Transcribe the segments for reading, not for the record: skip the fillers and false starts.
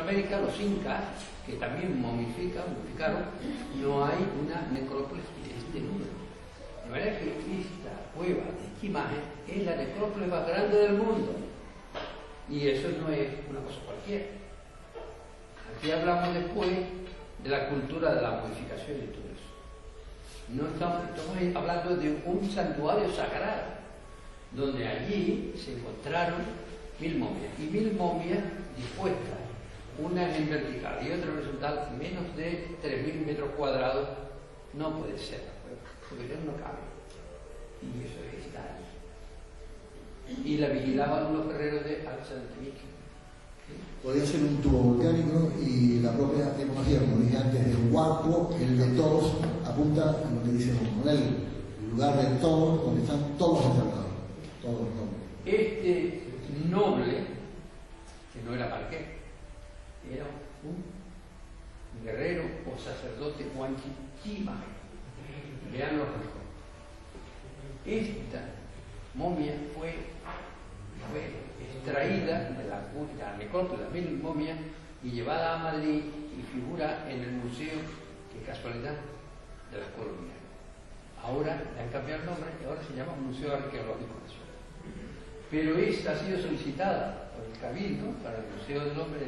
Mesoamérica, los incas, que también momificaron, no hay una necrópolis de este número. De manera que esta cueva de Chimaje es la necrópolis más grande del mundo. Y eso no es una cosa cualquiera. Aquí hablamos después de la cultura de la modificación y todo eso. No estamos hablando de un santuario sagrado, donde allí se encontraron 1000 momias, y 1000 momias dispuestas, una en vertical y otra en horizontal, menos de 3000 metros cuadrados, no puede ser, porque no cabe. Y eso está ahí. Y la vigilaban unos guerreros de Alzantemique. Podría ser un tubo volcánico, y la propia etimología, como dije antes, del Huarpo, el de todos, apunta a lo que dice el lugar de todos, donde están todos encerrados, todos los nombres. Este noble, que no era marqués, era un guerrero o sacerdote Huanchichimaje. Vean los rasgos. Esta momia fue extraída de la necrópolis de las 1000 momias y llevada a Madrid y figura en el museo, que casualidad, de las colonias. Ahora le han cambiado el nombre y ahora se llama Museo Arqueológico Nacional. Pero esta ha sido solicitada por el Cabildo para el Museo del Hombre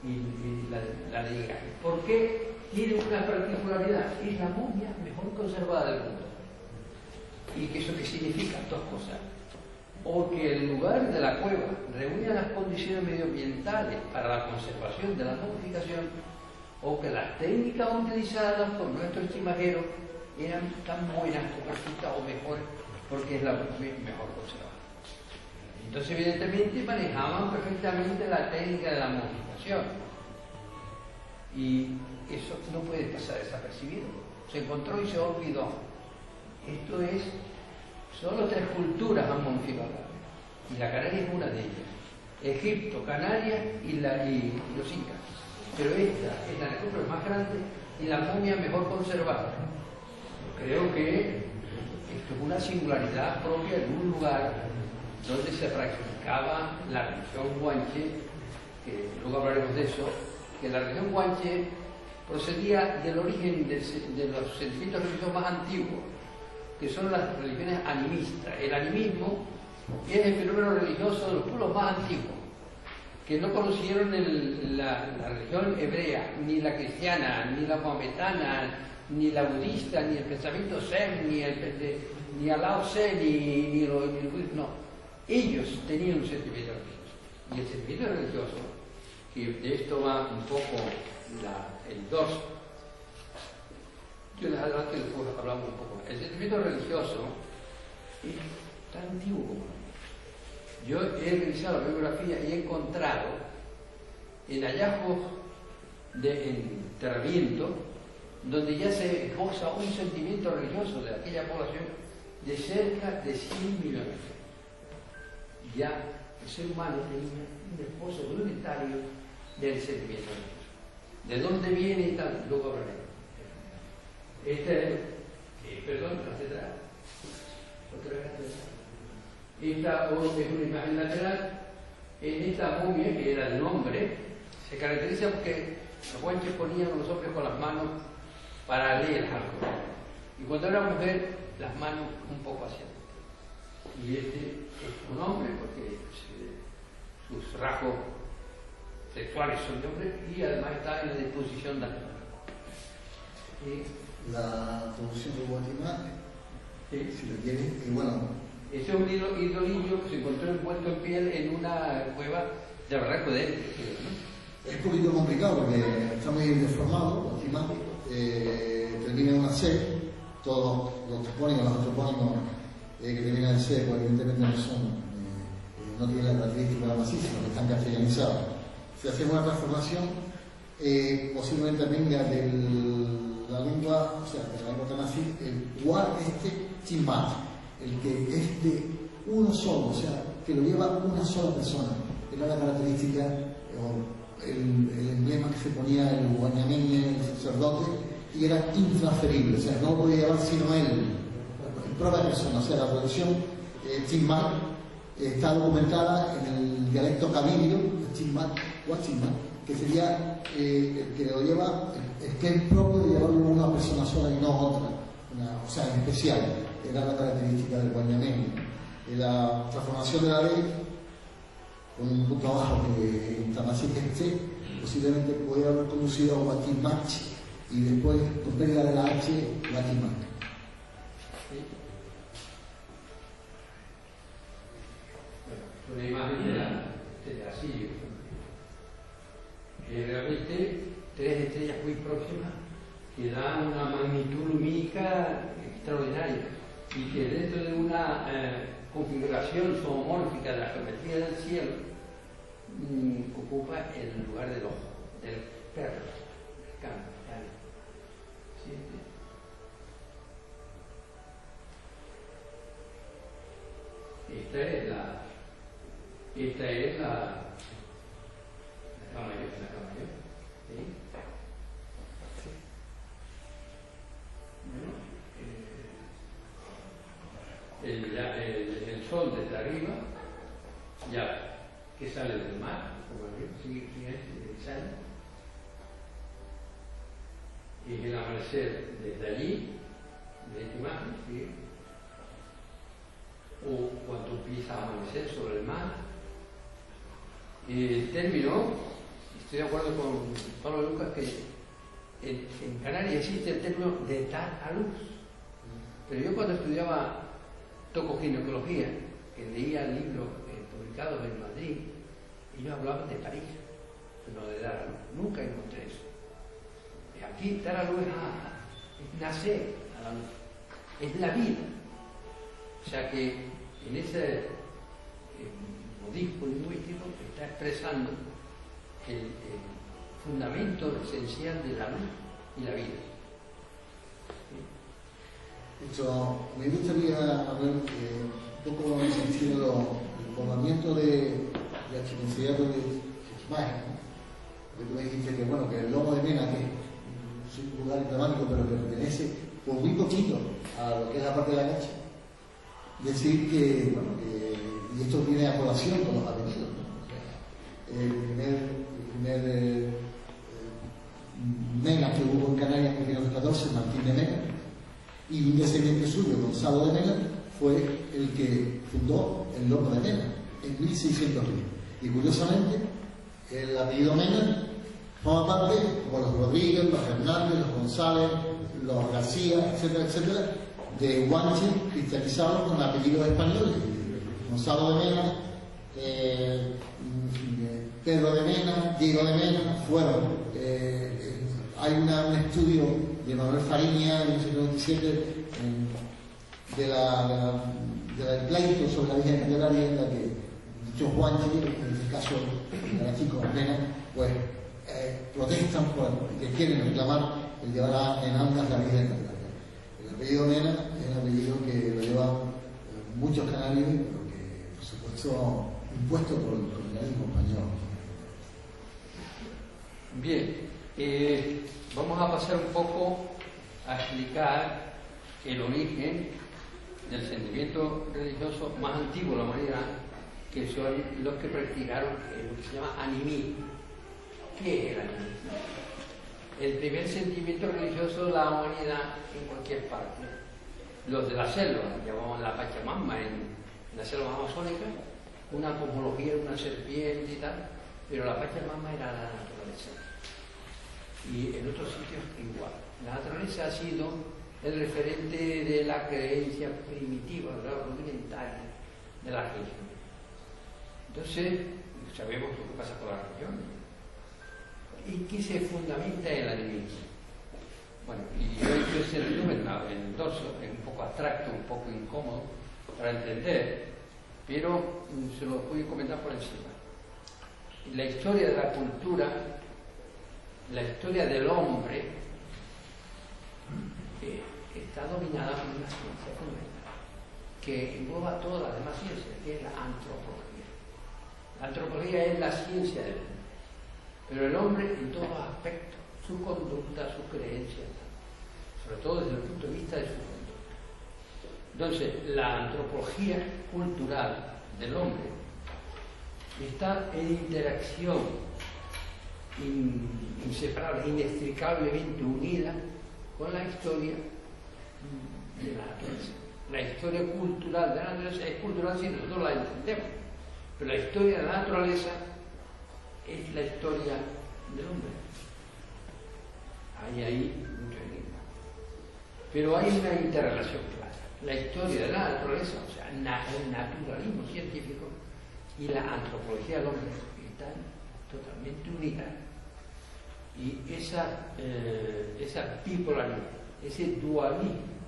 y la de Icaje. ¿Por qué? Tiene una particularidad: es la momia mejor conservada del mundo. ¿Y que eso qué significa? Dos cosas. O que el lugar de la cueva reúne las condiciones medioambientales para la conservación de la momificación, o que las técnicas utilizadas por nuestros chimajeros eran tan buenas como esta o mejores, porque es la mejor conservada. Entonces, evidentemente, manejaban perfectamente la técnica de la momificación, y eso no puede pasar desapercibido. Se encontró y se olvidó. Esto es, solo 3 culturas han momificado, y la canaria es una de ellas: Egipto, Canarias y los incas. Pero esta es la necrópolis más grande y la momia mejor conservada. Creo que esto es una singularidad propia de un lugar donde se practicaba la religión guanche, que luego hablaremos de eso, que la religión guanche procedía del origen de los sentimientos religiosos más antiguos, que son las religiones animistas. El animismo es el fenómeno religioso de los pueblos más antiguos, que no conocieron la religión hebrea, ni la cristiana, ni la maometana, ni la budista, ni el pensamiento zen, ni Lao Tse, ni el budismo. No, ellos tenían un sentimiento religioso. Y el sentimiento religioso, que de esto va un poco el dorso, yo les adelanto y después hablamos un poco. El sentimiento religioso es tan antiguo como yo he revisado la bibliografía y he encontrado en hallazgos de enterramiento donde ya se esboza un sentimiento religioso de aquella población de cerca de 100 millones. Ya el ser humano tenía un esposo voluntario del sentimiento religioso. ¿De dónde viene y tal? Luego hablaremos. Perdón, lateral. Esta es una imagen lateral. En esta momia, que era el nombre, se caracteriza porque los guanches ponían a los hombres con las manos para leer algo. Y cuando era mujer, las manos un poco hacia adelante. Y este es un hombre porque sus rasgos sexuales son de hombre, y además está en la disposición de la traducción de Guatemala, si lo quieren, y bueno. Ese es un idolillo que se encontró envuelto en piel en una cueva de Barranco de él. Es un poquito complicado porque está muy deformado, encima termina en una C, todos los topónimos, los antropónimos que terminan en C, pues evidentemente no tienen la característica de la maciza, porque están castellanizados. Si hacemos una transformación, posiblemente venga de la lengua, o sea, de la lengua tanasí, el guar chimbat, el que es de uno solo, o sea, que lo lleva una sola persona. Era la característica, o el emblema que se ponía el guañameñe, el sacerdote, y era intransferible, o sea, no lo podía llevar sino él, en propia persona. O sea, la traducción chimbat está documentada en el dialecto cabilio, chimbat, guachimbat, que sería el que lo lleva, es que es propio de llevarlo una persona sola y no otra, o sea, en especial, era la característica del guañamén. La transformación de la ley, con un punto abajo que en Tamasí que esté, posiblemente puede haber conducido a Guatimach y después, con pérdida de la H, Guatimach. Una imagen de la así, realmente tres estrellas muy próximas que dan una magnitud lumínica extraordinaria y que dentro de una configuración zoomórfica de la geometría del cielo ocupa el lugar del ojo, del perro, del campo. ¿Sí? Esta es la cama mayor, ¿sí? Bueno, el sol desde arriba, ya que sale del mar, sigue sale, y el amanecer desde allí, de esta imagen, ¿sí? O cuando empieza a amanecer sobre el mar. El término, estoy de acuerdo con Pablo Lucas, que en Canarias existe el término de dar a luz. Pero yo cuando estudiaba tocoginecología, que leía libros publicados en Madrid, ellos hablaban de París, no de dar a luz. Nunca encontré eso. Aquí dar a luz es nacer a la luz, es la vida. O sea que en ese modismo lingüístico está expresando el fundamento esencial de la luz y la vida. Me gustaría hablar un poco insistir en el poblamiento de archiconsiderato de Chichimaje, ¿no? Tú me dijiste que, bueno, que el lomo de Mena, que es un lugar emblemático, pero que pertenece por muy poquito a lo que es la parte de la Gacha. Decir que, bueno, y esto viene a colación con los apellidos, ¿no? El primer Mena que hubo en Canarias en 1914, Martín de Mena, y un descendiente suyo, Gonzalo de Mena, fue el que fundó el lomo de Mena en 1600. Y curiosamente, el apellido Mena forma parte, como los Rodríguez, los Hernández, los González, los García, etcétera, etcétera, de guanche cristalizados con apellidos españoles. Gonzalo de Mena, Pedro de Mena, Diego de Mena, fueron. Hay un estudio de Manuel Fariña de 1997 del pleito sobre la Virgen Candelaria, en la que dichos guanches, en este caso de la chica Mena, pues protestan porque quieren reclamar el llevar en andas la Virgen Candelaria. El apellido Mena es el apellido que lo llevan muchos canarios, pero que por supuesto impuesto por el colonialismo español. Bien, vamos a pasar un poco a explicar el origen del sentimiento religioso más antiguo de la humanidad, que son los que practicaron lo que se llama animismo. ¿Qué es el animismo? El primer sentimiento religioso de la humanidad en cualquier parte. Los de la selva, llamamos la Pachamama en las selvas amazónicas, una cosmología de una serpiente y tal, pero la Pachamama era la naturaleza. Y en otros sitios igual. La naturaleza ha sido el referente de la creencia primitiva, rudimentaria de la religión. Entonces, sabemos lo que pasa con la religión. ¿Y qué se fundamenta en el animismo? Bueno, y yo he hecho ese resumen en el dorso, es un poco abstracto, un poco incómodo para entender, pero se lo voy a comentar por encima. La historia de la cultura, la historia del hombre, está dominada por una ciencia fundamental que engloba todas las demás ciencias, que es la antropología. La antropología es la ciencia del hombre, pero el hombre en todos los aspectos, su conducta, su creencia, sobre todo desde el punto de vista de su conducta. Entonces, la antropología cultural del hombre está en interacción inseparable, inextricablemente unida con la historia de la naturaleza. La historia cultural de la naturaleza es cultural si nosotros la entendemos, pero la historia de la naturaleza es la historia del hombre. Hay ahí mucho enigma. Pero hay una interrelación clara. La historia de la naturaleza, o sea, el naturalismo científico y la antropología del hombre están totalmente unidas. Y esa bipolaridad, ese dualismo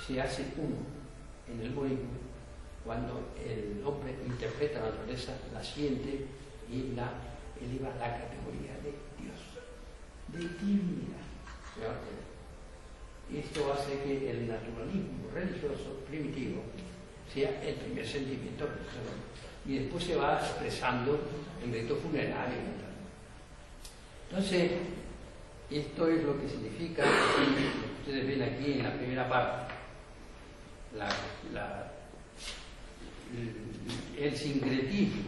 se hace uno en el monismo cuando el hombre interpreta la naturaleza, la siente y la eleva a la categoría de Dios, de divinidad. Esto hace que el naturalismo religioso primitivo sea el primer sentimiento religioso y después se va expresando en ritos funerarios. Entonces, esto es lo que significa, ustedes ven aquí en la primera parte, el sincretismo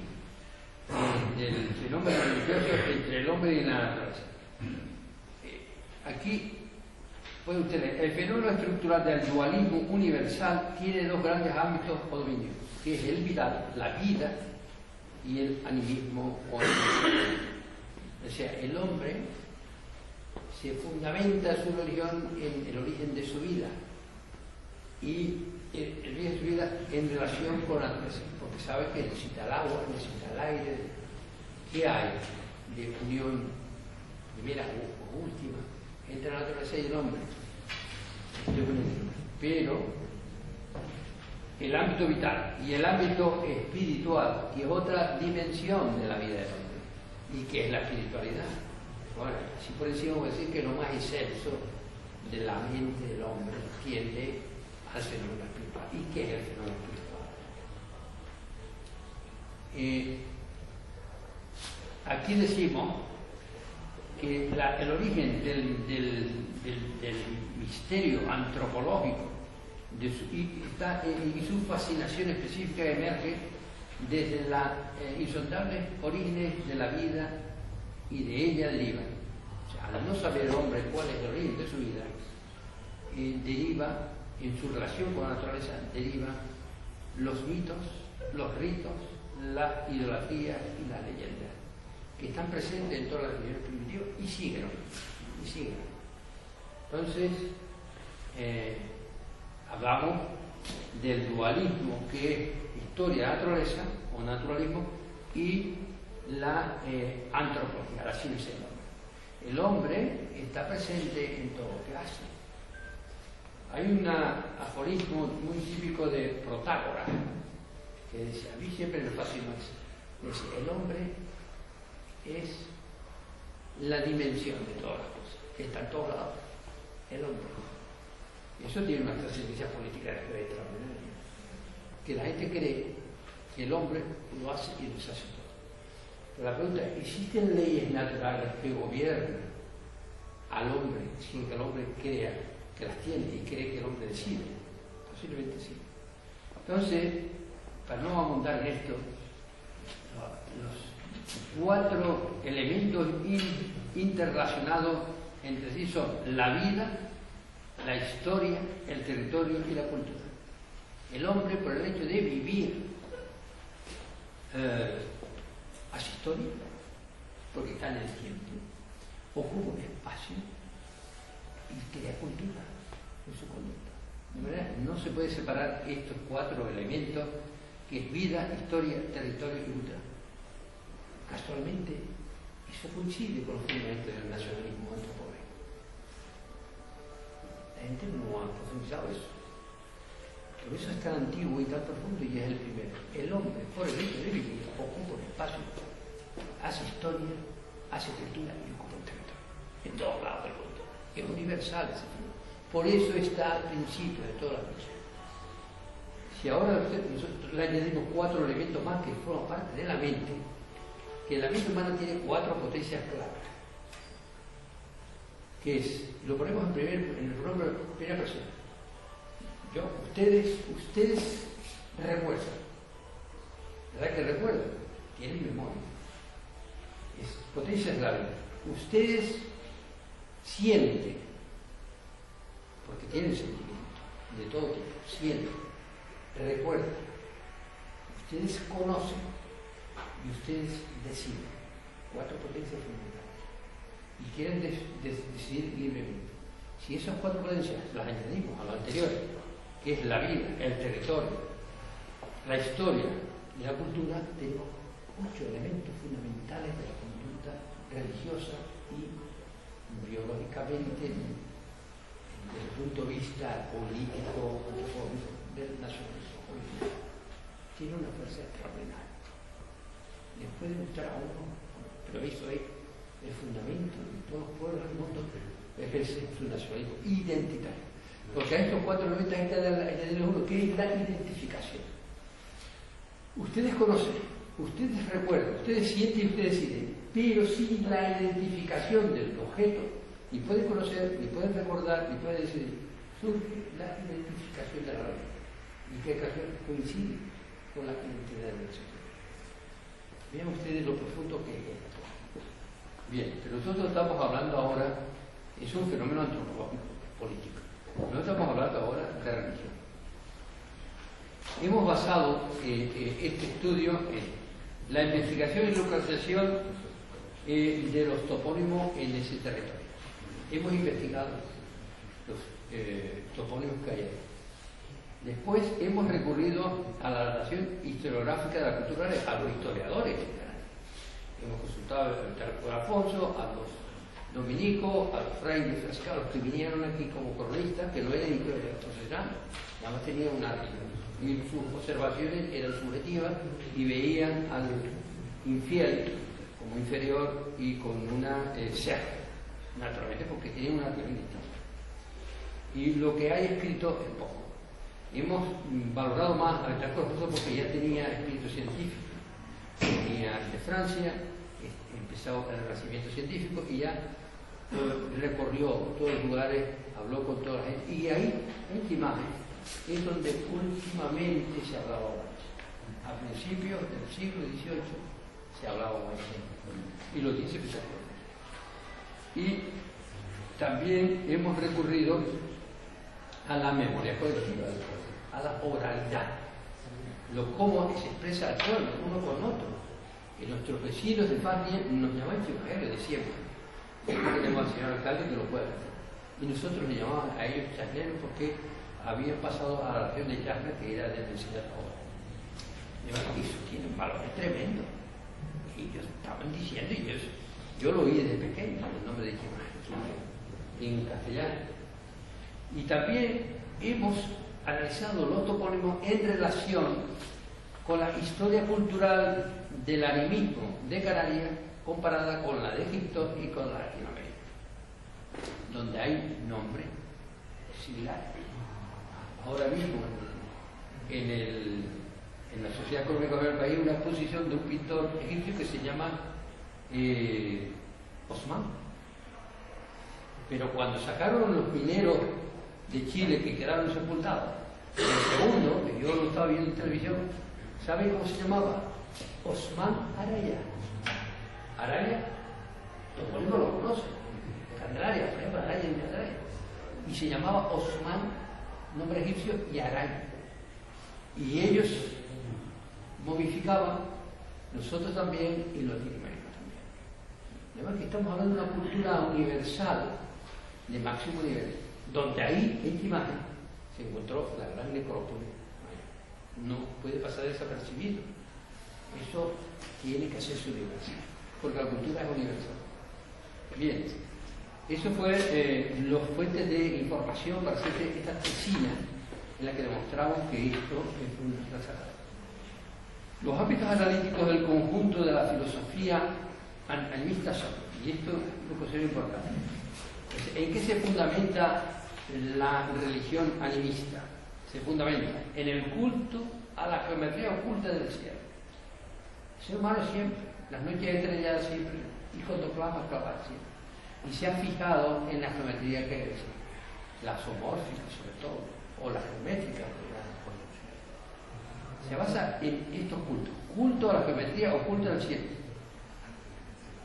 del fenómeno religioso entre el hombre y la naturaleza. Aquí pueden ustedes, el fenómeno estructural del dualismo universal tiene dos grandes ámbitos o dominios, que es el vital, la vida, y el animismo o animismo. O sea, el hombre se fundamenta su religión en el origen de su vida y el origen de su vida en relación con la naturaleza, porque sabe que necesita el agua, necesita el aire. ¿Qué hay de unión primera o última entre la naturaleza y el hombre? Pero el ámbito vital y el ámbito espiritual, que es otra dimensión de la vida del hombre, y que es la espiritualidad. Bueno, si por encima voy a decir que lo más excelso de la mente del hombre tiende al fenómeno espiritual. ¿Y qué es el fenómeno espiritual? Aquí decimos que el origen del misterio antropológico y su fascinación específica emerge desde las insondables orígenes de la vida y de ella deriva. O sea, al no saber el hombre cuál es el origen de su vida, deriva, en su relación con la naturaleza, deriva los mitos, los ritos, las idolatrías y las leyendas, que están presentes en todas las religiones primitivas y siguen. Entonces, hablamos del dualismo, que es historia de la naturaleza o naturalismo, y la antropología, la ciencia del hombre. El hombre está presente en todo lo que hace. Hay un aforismo muy típico de Protágoras que dice, a mí siempre me fascinó eso. Dice, el hombre es la dimensión de todas las cosas, está en todos lados, el hombre. Y eso tiene una trascendencia política extraordinaria, que la gente cree que el hombre lo hace y deshace todo. Pero la pregunta es, ¿existen leyes naturales que gobiernan al hombre sin que el hombre crea que las tiene y cree que el hombre decide? Posiblemente sí. Entonces, para no abundar en esto, los cuatro elementos interrelacionados entre sí son la vida, la historia, el territorio y la cultura. El hombre, por el hecho de vivir, hace historia, porque está en el tiempo, ocupa un espacio y crea cultura en su conducta. De manera, no se puede separar estos cuatro elementos, que es vida, historia, territorio y cultura. Casualmente, eso coincide con los fundamentos del nacionalismo antropológico. La gente no ha profundizado eso. Por eso es tan antiguo y tan profundo, y es el primero. El hombre, por el hecho de vivir, ocupa un espacio, hace historia, hace cultura y ocupa un territorio. En todos lados del mundo. Es universal ese fenómeno. Por eso está al principio de toda la vida. Si ahora nosotros le añadimos cuatro elementos más que forman parte de la mente, que la mente humana tiene cuatro potencias claras, que es, lo ponemos en el pronombre de primera persona. Ustedes recuerdan, ¿verdad que recuerdan? Tienen memoria. Potencia es la vida. Ustedes sienten, porque tienen sentimiento de todo tipo, sienten, recuerdan, ustedes conocen y ustedes deciden. 4 potencias fundamentales. Y quieren decidir libremente. Si esas 4 potencias las añadimos a lo anterior, que es la vida, el territorio, la historia y la cultura, tenemos 8 elementos fundamentales de la conducta religiosa y biológicamente, desde el punto de vista político, del nacionalismo político. Tiene una fuerza extraordinaria. Les puede gustar a uno, pero eso es el fundamento de todos los pueblos del mundo, ejerce su nacionalismo identitario. Porque a estos 4 elementos hay que añadirle uno, que es la identificación. Ustedes conocen, ustedes recuerdan, ustedes sienten y ustedes deciden, pero sin la identificación del objeto, ni pueden conocer, ni pueden recordar, ni pueden decidir, surge la identificación de la vida. Y que coincide con la identidad del ser. Vean ustedes lo profundo que es esto. Bien, pero nosotros estamos hablando ahora, es un fenómeno antropológico, político. Nosotros estamos hablando ahora de religión. Hemos basado este estudio en la investigación y localización de los topónimos en ese territorio. Hemos investigado los topónimos que hay ahí. Después hemos recurrido a la datación historiográfica de la cultura, a los historiadores. Hemos consultado al Tarco Alfonso, a los dominicos, a los frailes franciscanos que vinieron aquí como cronistas, que no eran historiadores profesionales, nada más tenían una religión. Y sus observaciones eran subjetivas y veían al infiel como inferior y con una cerca, naturalmente porque tenían una religión distinta. Y lo que hay escrito es poco. Hemos valorado más al Tarco Alfonso porque ya tenía espíritu científico. Venía de Francia, empezó el Renacimiento científico y ya recorrió todos los lugares, habló con toda la gente. Y ahí, íntimamente, es donde últimamente se hablaba guanche. A principios del siglo XVIII se hablaba guanche y los 10 empezaron. Y también hemos recurrido a la memoria colectiva, a la oralidad, cómo se expresa el pueblo uno con otro. Que nuestros vecinos de Fania nos llamaban chiflajeros de siempre. Después tenemos al señor alcalde que lo puede hacer. Y nosotros le llamaban a ellos chasneros porque habían pasado a la región de Chasna, que era de densidad ahora. Y eso tiene un valor tremendo. Y ellos estaban diciendo, y yo lo oí desde pequeño, el nombre de Chiflajeros, en castellano. Y también hemos analizado los topónimos en relación con la historia cultural del animismo de Canarias comparada con la de Egipto y con la de Latinoamérica, donde hay nombres similares. Ahora mismo, en la Sociedad Económica del país, hay una exposición de un pintor egipcio que se llama Osman. Pero cuando sacaron los mineros de Chile que quedaron sepultados, el segundo, que yo lo estaba viendo en televisión, ¿saben cómo se llamaba? Osman Araya. Araya, todo el mundo lo conoce. Candelaria, por ejemplo, Araya en Candelaria. Y se llamaba Osman, nombre egipcio, y Araya. Y ellos momificaban, nosotros también y los latinoamericanos también. Además que estamos hablando de una cultura universal, de máximo nivel, donde ahí, en esta imagen, se encontró la gran necrópolis. No puede pasar desapercibido. Eso tiene que hacerse universal, porque la cultura es universal. Bien, eso fue las fuentes de información para hacer esta tesina en la que demostramos que esto es un sagrado. Los ámbitos analíticos del conjunto de la filosofía animista son, y esto lo considero importante, ¿en qué se fundamenta la religión animista? Se fundamenta en el culto a la geometría oculta del cielo. El ser humano siempre, las noches estrelladas siempre, y contemplamos capaz siempre. Y se ha fijado en la geometría que hay, la zoomórfica sobre todo, o la geométrica. Se basa en estos cultos. Culto a la geometría oculta del cielo.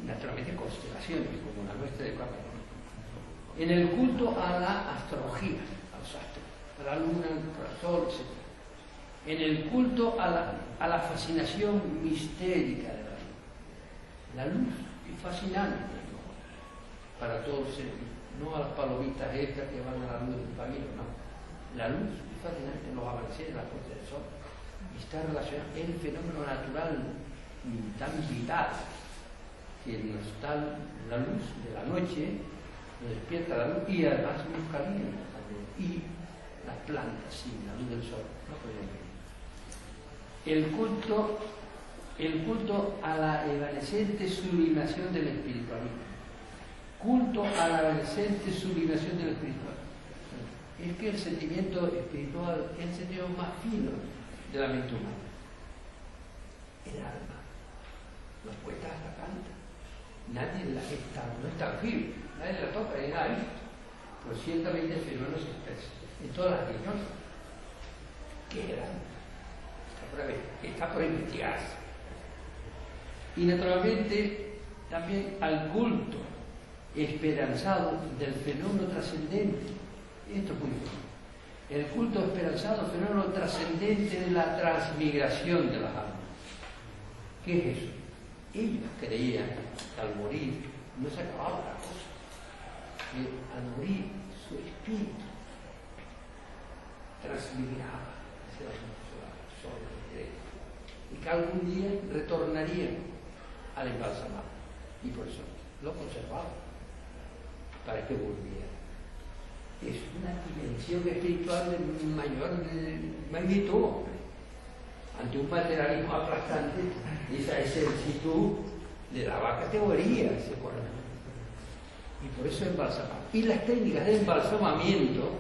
naturalmente constelaciones, como la nuestra de Capricornio. En el culto a la astrología, a los astros, a la luna, al sol, etc. En el culto a la fascinación mistérica de la luz. La luz es fascinante, ¿no? Para todos los seres, no a las palomitas estas que van a la luz del camino, no. La luz es fascinante en los amaneceres, la puesta del sol. Está relacionado, es el fenómeno natural tan vital que nos da la luz de la noche, nos despierta la luz y además nos calienta también. Y las plantas, sin la luz del sol, no podemos ver. El culto a la evanescente sublimación del espiritualismo. Culto a la evanescente sublimación del espiritualismo. Es que el sentimiento espiritual es el sentido más fino de la mente humana. El alma. Los poetas la cantan. Nadie la está, no es tangible. Nadie la toca, ni nadie. Pero ciertamente el fenómeno se expresa en todas las religiones. ¿Qué es el alma? Está por investigarse. Y naturalmente también al culto esperanzado del fenómeno trascendente. Esto es muy importante. El culto esperanzado, el fenómeno trascendente de la transmigración de las almas. ¿Qué es eso? Ellos creían que al morir no se acababa la cosa, que al morir su espíritu transmigraba hacia la sol, y que algún día retornarían al embalsamado, y por eso lo conservaban para que volviera. Es una dimensión espiritual de mayor magnitud, ante un materialismo aplastante. Esa excelsitud le daba categoría a ese cuerpo, y por eso embalsamaba. Y las técnicas de embalsamamiento,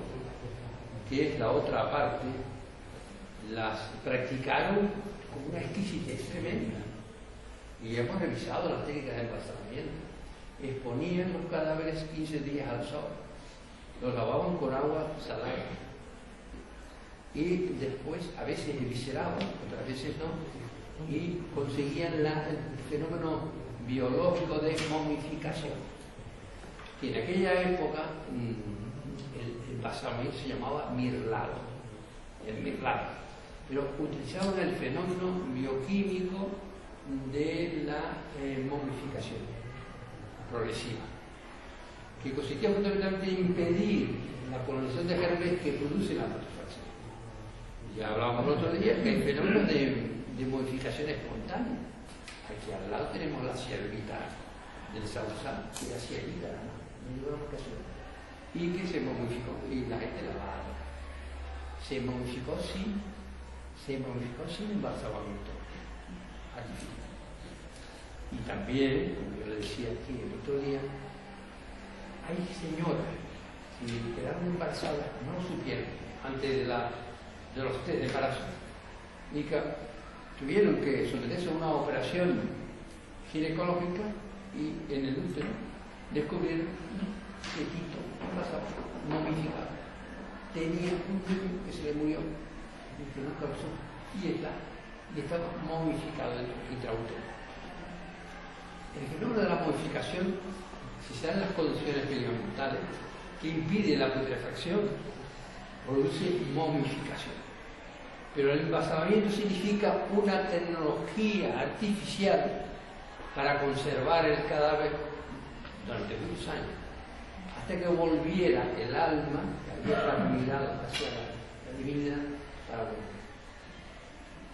que es la otra parte, las practicaron con una exquisitez tremenda, y hemos revisado las técnicas de embalsamamiento. Exponían los cadáveres 15 días al sol, los lavaban con agua salada y después a veces evisceraban, otras veces no, y conseguían el fenómeno biológico de momificación. Y en aquella época el embalsamamiento se llamaba mirlado, el mirlado, pero utilizaban el fenómeno bioquímico de la momificación progresiva, que consistía fundamentalmente en impedir la colonización de gérmenes que producen la putrefacción. Ya hablábamos el otro día que hay fenómenos de modificación espontánea. Aquí al lado tenemos la ciervita del sausal, que era ciervita, y que se modificó, y la gente la va a dar. Se modificó sin embalsamamiento artificial. Y también, como yo le decía aquí el otro día, hay señoras que quedaron embarazadas, no lo supieron antes de los test de embarazo, y que tuvieron que someterse a una operación ginecológica, y en el útero descubrieron un fetito embarazado, momificado. Tenía un niño que se le murió y que no causó, y estaba momificado en el intraútero. El fenómeno de la modificación, si se dan las condiciones medioambientales que impiden la putrefacción, produce momificación. Pero el embalsamamiento significa una tecnología artificial para conservar el cadáver durante muchos años, hasta que volviera el alma que había transmigrado hacia la divinidad para volver.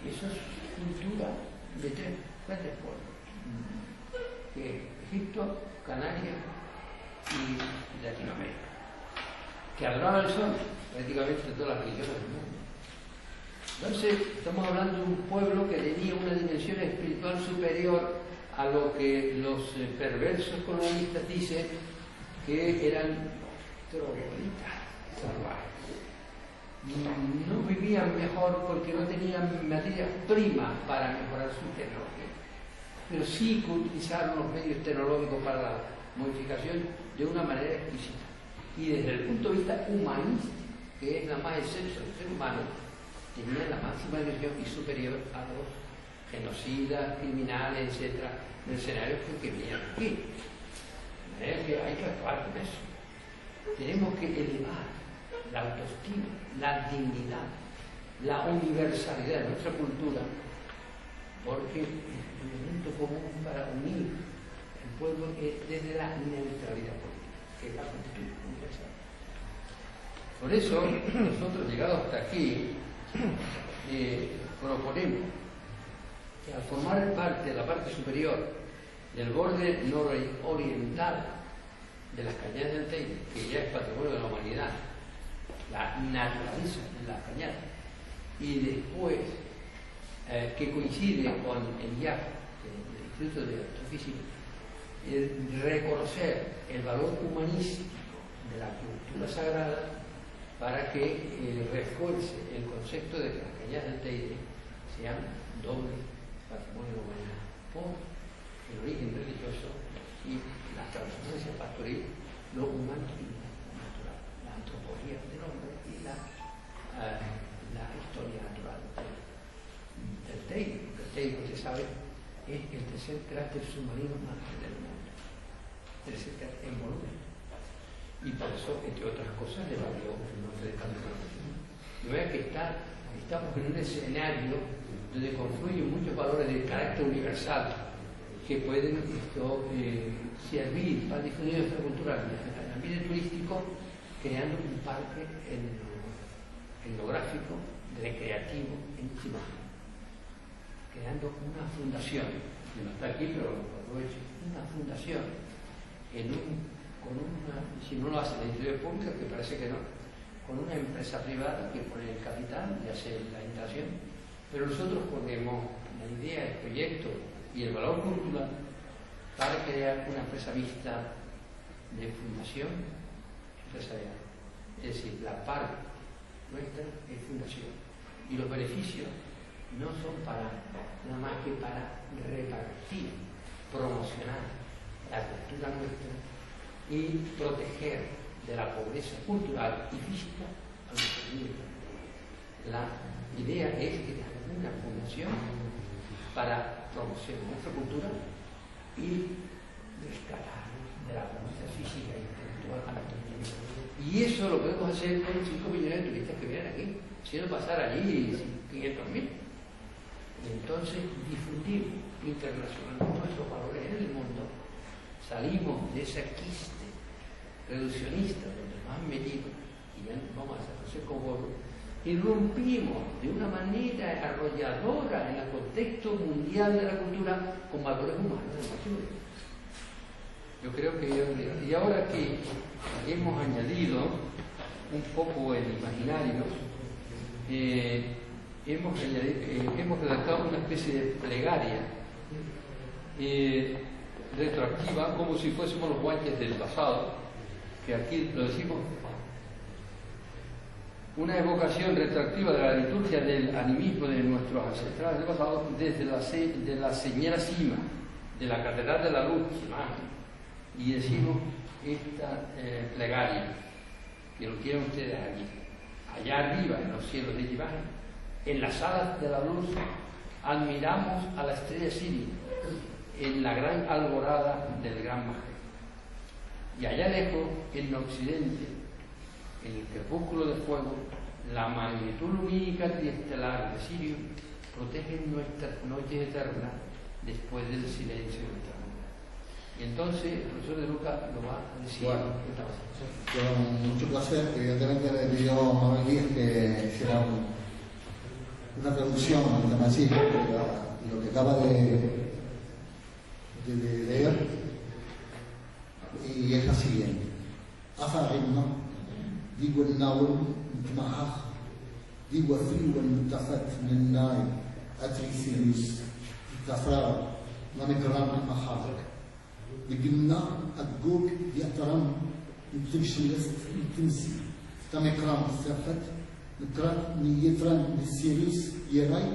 Eso es cultura de tres grandes pueblos: Egipto, Canarias y Latinoamérica, que adoraban el sol prácticamente de todas las religiones del mundo. Entonces, estamos hablando de un pueblo que tenía una dimensión espiritual superior a lo que los perversos colonialistas dicen que eran trogloditas salvajes. No vivían mejor porque no tenían materia prima para mejorar su tecnología, pero sí que utilizaron los medios tecnológicos para la modificación de una manera exquisita. Y desde el punto de vista humanístico, que es la más esencia del ser humano, tenían la máxima dimensión y superior a los genocidas, criminales, etcétera, mercenarios que vienen aquí. De manera que hay que actuar con eso. Tenemos que elevar la autoestima, la dignidad, la universalidad de nuestra cultura, porque el elemento común para unir el pueblo es desde la neutralidad política, que es la actitud universal. Por eso, nosotros, llegados hasta aquí, proponemos que al formar parte de la parte superior del borde nororiental de las cañadas del Teide, que ya es patrimonio de la humanidad, la naturaleza de las cañadas, y después que coincide con el IAF, el Instituto de Astrofísica, reconocer el valor humanístico de la cultura sagrada para que refuerce el concepto de que las cañadas del Teide sean doble patrimonio de la humanidad por el origen religioso y la transferencia pastoril, lo humano y lo natural, la antropología del hombre y la historia natural del Teide. El Teide, como se sabe, es el tercer cráter submarino más grande del mundo, tercer cráter en volumen, y por eso, entre otras cosas, le valió el nombre de patrimonio. De manera que estamos en un escenario donde confluyen muchos valores de carácter universal que pueden servir para difundir nuestra cultura en el ambiente turístico, creando un parque etnográfico, recreativo en Chimán, creando una fundación, que no está aquí pero lo aprovecho, una fundación si no lo hace la entidad pública, que parece que no, con una empresa privada que pone el capital y hace la instalación, pero nosotros ponemos la idea, el proyecto y el valor cultural para crear una empresa mixta de fundación empresarial. Es decir, la parte nuestra es fundación y los beneficios no son nada más que para repartir, promocionar la cultura nuestra y proteger de la pobreza cultural y física a nuestros niños. La idea es que una fundación para promocionar nuestra cultura y rescatar de la pobreza física y intelectual a nuestros niños. Y eso lo podemos hacer con 5 millones de turistas que vienen aquí, haciendo pasar allí 500.000. Entonces, difundir internacionalmente nuestros valores en el mundo. Salimos de esa quiste reduccionista donde nos han metido y ya vamos a hacer como y rompimos de una manera arrolladora en el contexto mundial de la cultura con valores humanos. Yo creo que y ahora que hemos añadido un poco el imaginario, hemos redactado una especie de plegaria retroactiva, como si fuésemos los guanches del pasado, que aquí lo decimos, una evocación retroactiva de la liturgia del animismo de nuestros ancestrales del pasado desde la señera cima de la Catedral de la Luz, y decimos esta plegaria, que lo tienen ustedes aquí, allá arriba en los cielos de Yiván, en las alas de la luz, admiramos a la estrella Sirio en la gran alborada del gran Magé. Y allá lejos, en occidente, en el crepúsculo de fuego, la magnitud lumínica triestelar de Sirio protege nuestra noche eterna después del silencio de nuestra vida. Y entonces el profesor De Luca lo va a decir. Bueno, con mucho placer, evidentemente le pidió a Manuel Díaz que hiciera una traducción al Damasí de lo que acaba de leer, y es la siguiente: Afarima, digo el Naul, Mahaj, digo a Frio, el Tafat, Nenai, Atricilis, Tafra, Manekram, Mahaj, Digimna, Adgog, Yataram, Timshilis, Timsi, Tamekram, Tafat, Nitrat, Niyetran, Nisiris, Yerai,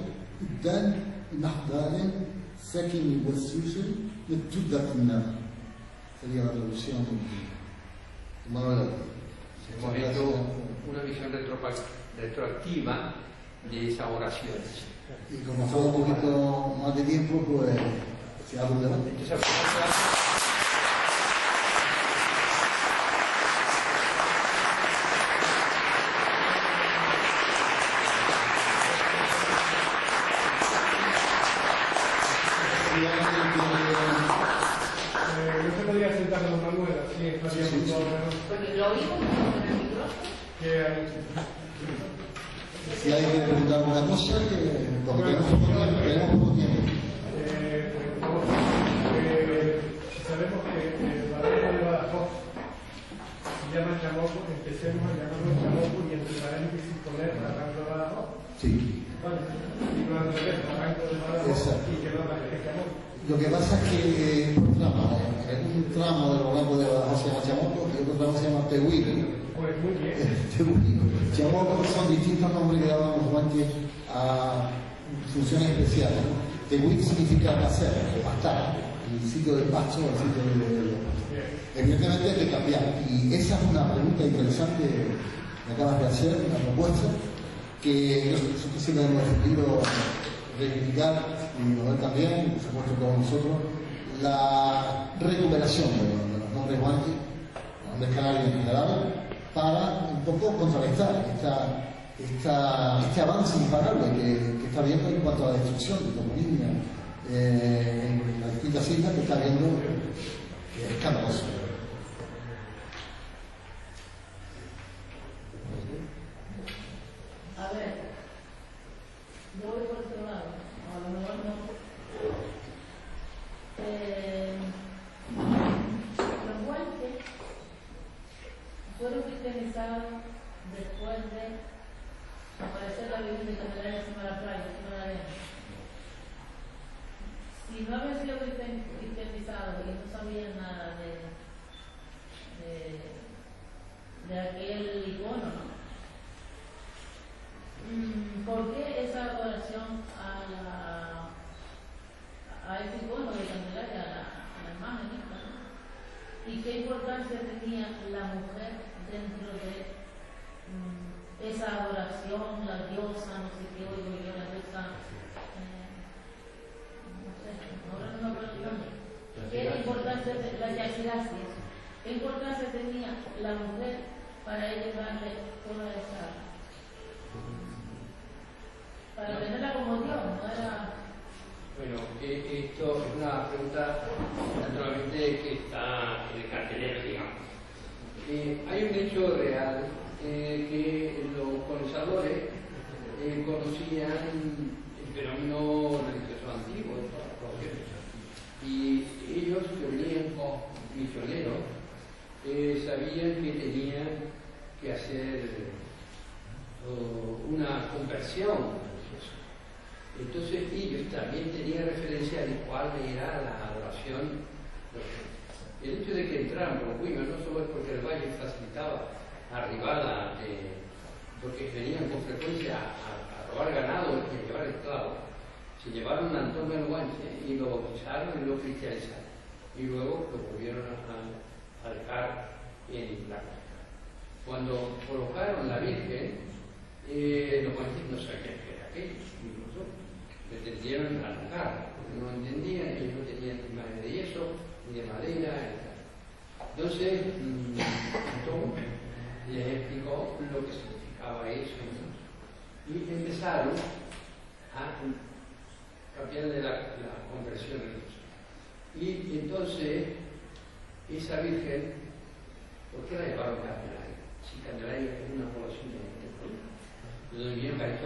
Dan, Nahdalen, Sakin, Wasusan, Nitudatna. Sería la traducción de Manuel. Hemos hecho una visión retroactiva de esas oraciones. Y como estaba un poquito más de tiempo, pues se abre un debate. No se podría sentar con Manuel, así estaríamos todos menos. Porque lo oímos con el micrófono. Si alguien quiere preguntar alguna cosa, porque tenemos poco tiempo. Sabemos que el barrio de Badajoz se llama Chamoco, empecemos a llamarlo Chamoco y entre paréntesis poner Barranco de Badajoz. Sí. Vale. Y no al revés, Barranco de Badajoz. Exacto. Y que no aparezca Chamoco. Lo que pasa es que un tramo del barranco de Badajoz se llama Chamoco y otro tramo se llama Tehuido. Pues muy bien. Tehuido. Chamoco son distintos nombres que daban los guanches a funciones especiales. Tehuido significa pasar o pastar, el sitio del pasto o el sitio de... Evidentemente hay que cambiar. Y esa es una pregunta interesante que acabas de hacer, una propuesta que nosotros siempre hemos defendido reivindicar, y Noel también, por supuesto todos nosotros, la recuperación de los nombres guanches, los nombres canarios en general, para un poco contrarrestar este avance imparable que está habiendo en cuanto a la destrucción de toponimia en las distintas islas, que está habiendo, que es escandaloso. A ver, yo voy por otro lado, a lo mejor no. Los guanches fueron cristianizados después de aparecer la Virgen de Candelaria encima de la playa, encima de la arena. Si no habían sido cristianizados y no sabían nada de aquel icono, ¿no? ¿Por qué esa adoración a ese icono de Candelaria, a la imagen esta, ¿no? ¿Y qué importancia tenía la mujer dentro de esa adoración, la diosa, no sé qué, oigo yo, la diosa, no sé, ahora no me acuerdo el nombre. ¿Qué importancia, qué importancia tenía la mujer para ella darle toda esa... para tenerla como Dios, no era... Bueno, esto es una pregunta naturalmente que está en el cartelero, digamos. Hay un hecho real que los colonizadores conocían el fenómeno religioso antiguo de todas las poblaciones. Y ellos que venían como misioneros sabían que tenían que hacer una conversión. Entonces ellos también tenían referencia de cuál era la adoración. El hecho de que entraran por Huima no solo es porque el valle facilitaba arribada, porque venían con frecuencia a robar ganado y a llevar esclavos. Se llevaron a Antonio el Guanche y lo bautizaron y lo cristianizaron. Y luego lo volvieron a dejar en la costa. Cuando colocaron la Virgen, los guanches no sabían qué era aquello. Pretendieron arrancar, porque no entendían, ellos no tenían imagen de yeso, ni de madera, etc. Entonces, Tom les explicó lo que significaba eso, ¿no? Y empezaron a cambiar de la conversión religiosa. Y entonces, esa Virgen, ¿por qué la llevaron a Candelaria? Si Candelaria es una población de donde vinieron Caristo,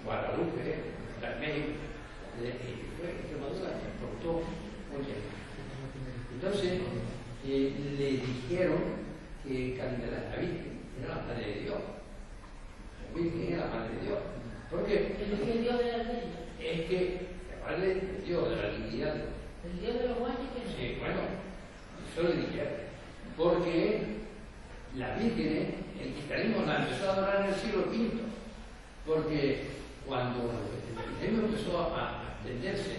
Guadalupe, México, fue Extremadura, transportó mucha gente. Entonces, le dijeron que Candelaria, la Virgen, era la madre de Dios. La Virgen era la madre de Dios. ¿Por qué? El Dios de la ley. Es que la madre de Dios, de la divinidad. El Dios de los guanches que no. Sí, bueno, eso le dijeron. Porque la Virgen, el cristianismo la empezó a adorar en el siglo V. Porque cuando el cristianismo empezó a extenderse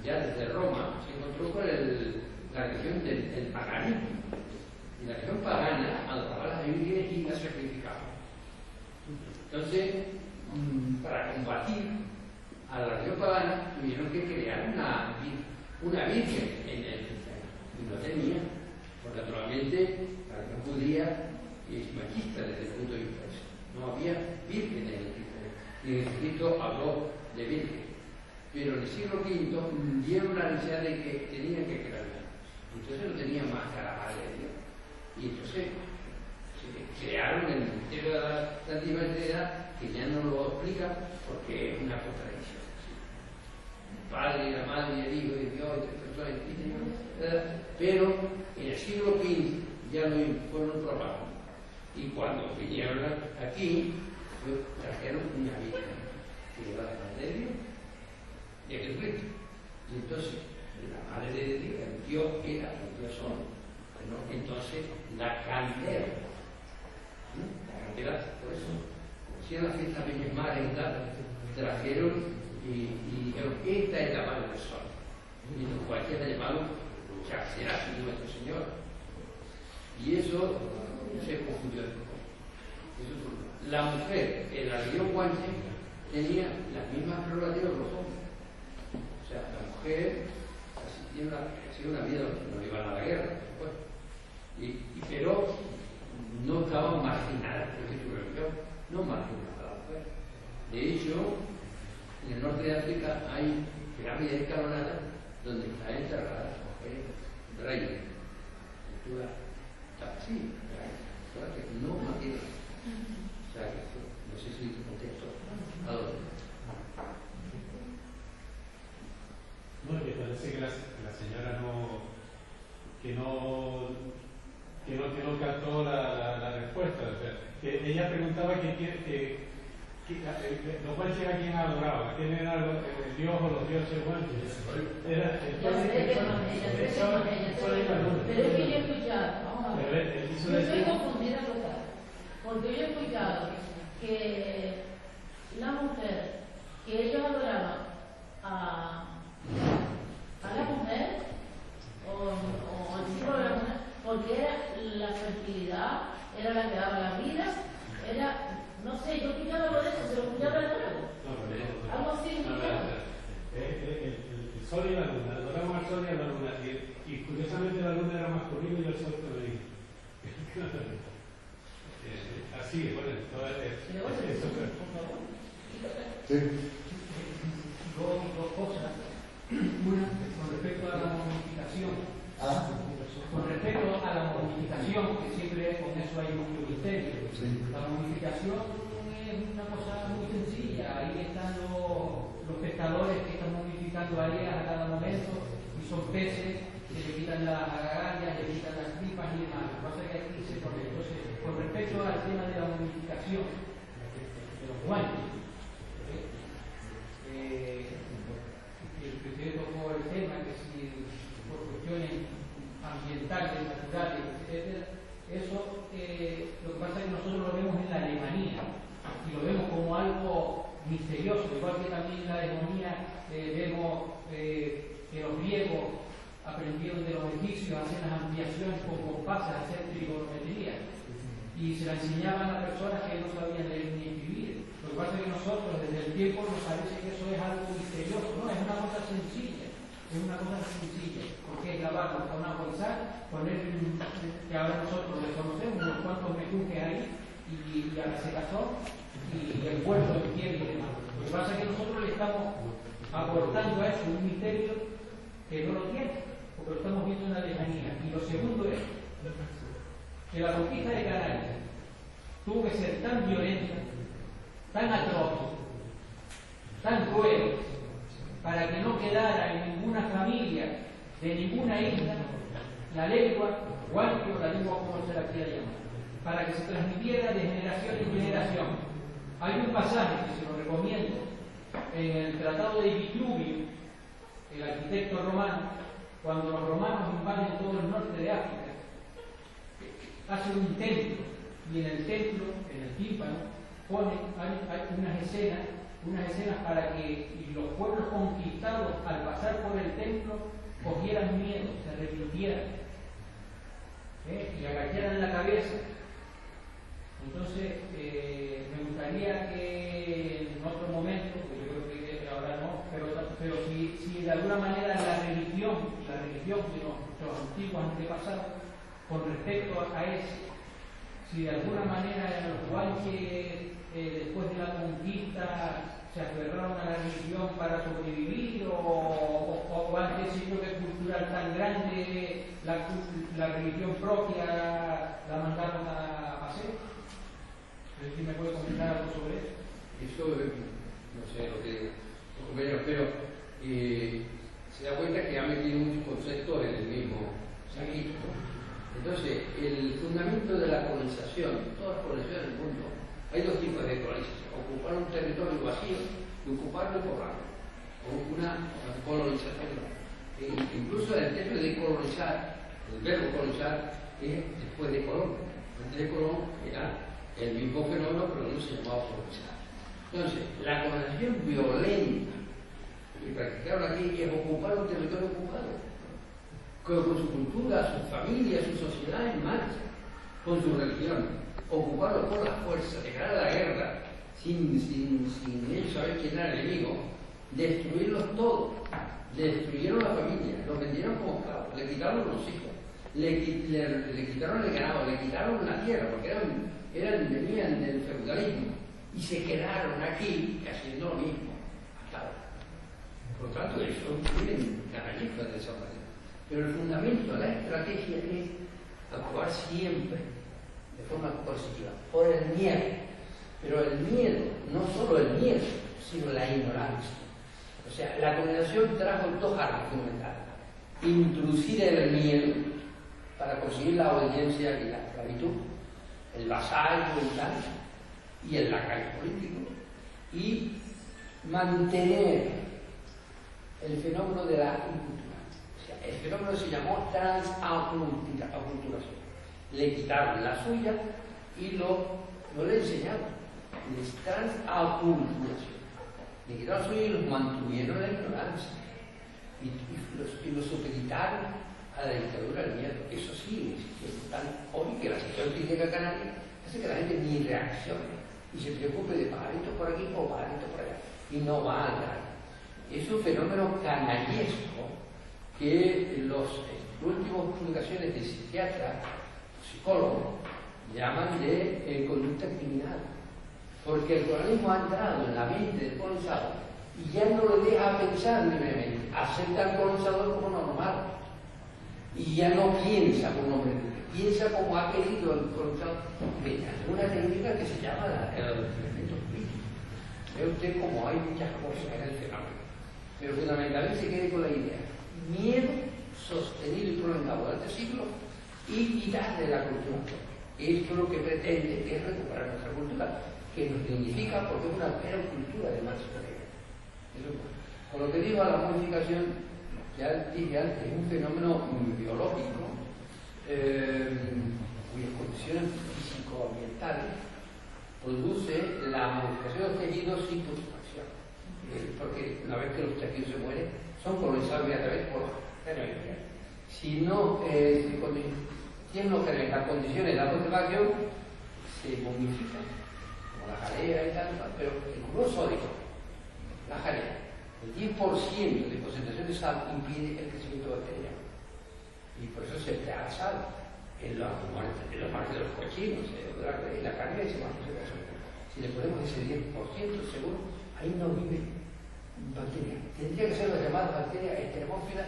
ya desde Roma, se encontró con la religión del paganismo. Y la religión pagana adoraba a las vírgenes y las sacrificaba. Entonces, para combatir a la religión pagana tuvieron que crear una virgen en el cristianismo, y no tenía, porque naturalmente la religión judía es machista desde el punto de vista de eso. No había virgen en el cristianismo, y en Cristo habló de virgen. Pero en el siglo V dieron la necesidad de que tenían que crearla. Entonces no tenían más que a la Madre de Dios. Y entonces crearon el misterio de la Santísima Trinidad, que ya no lo explica porque es una contradicción. El Padre, la Madre, el Hijo y Dios, y tres personas distintas, pero en el siglo XV ya lo fueron probando. Y cuando vinieron aquí, trajeron una virgen, que era la Madre de Dios, de Jesucristo. Y entonces, la Madre de Dios, el Dios era el Dios hombre. Entonces, la candela, por eso, hicieron la fiesta de Reyes Mares, trajeron y dijeron, esta es la Madre del Sol. Y cualquiera llamado, ya será nuestro Señor. Y eso se confundió. La mujer en la religión guanche tenía las mismas prerrogativas que los hombres. O sea, la mujer tiene una vida, no iban a la guerra, por supuesto. Pero no estaban marginadas por su religión, no marginadas a la mujer. De hecho, en el norte de África hay pirámides escalonadas donde están enterradas mujeres reyes. Está así, que no marginadas. O sea, no sé si contesto a dónde. No, me parece que la señora no captó la respuesta. O sea, que ella preguntaba los guanches a quién adoraban, quién era el dios o los dioses guanches. Era pero es que yo he escuchado, vamos a ver, yo estoy confundida total, porque yo he escuchado que la mujer, que ellos adoraban a la mujer o al ciclo de la mujer, porque era la fertilidad, era la que daba la vida, era, no sé, yo he escuchado algo de eso, se lo escuchaba de nuevo. Algo así. El sol y la luna, adoramos al sol y a la luna, y curiosamente la luna era masculina y el sol femenino. Así, bueno, eso fue. Sí. Dos cosas. Una, con respecto a la momificación. Con respecto a la momificación, que siempre con eso hay mucho misterio. Sí. La momificación es una cosa muy sencilla. Ahí están los pescadores que están momificando áreas a cada momento y son peces que le quitan las agallas, le quitan las tripas y demás. Lo que pasa es que aquí se pone. Entonces, con respecto al tema de la momificación de los guantes, que usted tocó el tema, que si por cuestiones ambientales, naturales, etc., eso lo que pasa es que nosotros lo vemos en la Alemania y lo vemos como algo misterioso, igual que también en la hegemonía vemos que los griegos aprendieron de los egipcios a hacer las ampliaciones con compases, a hacer trigonometría y se la enseñaban a personas que no sabían leer ni escribir. Lo que pasa es que nosotros desde el tiempo nos parece que eso es algo misterioso, no, es una cosa sencilla, porque es lavarlo con agua y sal, poner, que ahora nosotros desconocemos unos cuantos mejunjes ahí y a la secazón y el puerto de piel y demás. Lo que pasa es que nosotros le estamos aportando a eso un misterio que no lo tiene, porque lo estamos viendo en la lejanía. Y lo segundo es que la conquista de Canarias tuvo que ser tan violenta, tan atroz, tan cruel, para que no quedara en ninguna familia de ninguna isla la lengua guanche o la lengua como se la quiera llamar, para que se transmitiera de generación en generación. Hay un pasaje que se lo recomiendo en el Tratado de Vitruvio, el arquitecto romano, cuando los romanos invaden todo el norte de África, hacen un templo y en el templo, en el tímpano, hay unas escenas para que los pueblos conquistados al pasar por el templo cogieran miedo, se arrepintieran y agacharan la cabeza. Entonces me gustaría que en otro momento, porque yo creo que ahora no, de alguna manera la religión de nuestros antiguos antepasados, con respecto a ese, si de alguna manera los guanches después de la conquista se aferraron a la religión para sobrevivir o ante ese choque cultural tan grande la religión propia la mandaron a hacer. ¿Alguien me puede comentar algo sobre eso? Eso, no sé lo que los compañeros, pero se da cuenta que ha metido muchos conceptos en el mismo saquito. Entonces, el fundamento de la colonización, todas las colonizaciones del mundo, hay dos tipos de colonización: ocupar un territorio vacío y ocuparlo y poblarlo, o una colonización. Incluso el término de colonizar, el verbo colonizar, es después de Colón. Antes de Colón era el mismo fenómeno, pero no se llamaba colonizar. Entonces, la colonización violenta que practicaron aquí es ocupar un territorio ocupado, con su cultura, su familia, su sociedad en marcha, con su religión, ocuparlo por la fuerza, declarar la guerra sin ellos saber quién era el enemigo, destruirlos todos, destruyeron la familia, los vendieron como esclavos, le quitaron los hijos, le quitaron el ganado, le quitaron la tierra, porque venían del feudalismo y se quedaron aquí haciendo lo mismo hasta ahora. Por lo tanto, eso tienen canallizas de esa manera. Pero el fundamento de la estrategia es actuar siempre de forma coercitiva, por el miedo. Pero el miedo, no solo el miedo, sino la ignorancia. O sea, la colonización trajo dos armas fundamentales: introducir el miedo para conseguir la obediencia y la esclavitud, el vasallo y tal, y el lacayo político, y mantener el fenómeno de la incultura. O sea, el fenómeno se llamó transaculturación. Le quitaron la suya y no le enseñaron. Les transaculturación. Le quitaron la suya y los mantuvieron en la ignorancia. Y los supeditaron a la dictadura del miedo. Eso sí, es tan hoy que la situación crítica canaria hace que la gente ni reaccione y se preocupe de parito por aquí o parito por allá. Y no va a andar. Es un fenómeno canallesco que las últimas publicaciones de psiquiatras, psicólogos, llaman de conducta criminal. Porque el colonialismo ha entrado en la mente del colonizado y ya no le deja pensar libremente, acepta al colonizador como normal. Y ya no piensa como hombre, piensa como ha querido el colonizador, mediante una técnica que se llama el adoctrinamiento político. Ve usted como hay muchas cosas en el fenómeno. Pero fundamentalmente se quede con la idea: miedo sostenido y prolongado durante siglos y quitarle la cultura. Esto lo que pretende es recuperar nuestra cultura, que nos dignifica porque es una vera cultura de marcha negra. Con lo que digo a la modificación, ya dije antes, es un fenómeno biológico cuyas condiciones físico-ambientales produce la modificación de los tejidos sin putrefacción. Porque una vez que los tejidos se mueren, son colonizados inmediatamente por los germes. Si no tienen los germes las condiciones de la putrefacción, se momifican, como la jalea y tal, pero el cloruro sódico, la jalea, el 10% de concentración de sal impide el crecimiento bacteriano. Y por eso se emplea la sal en los martes de los cochinos, en la carne se más concentración. Si le ponemos ese 10%, seguro, ahí no vive bacterias. Tendría que ser las llamadas bacterias heteromófilas,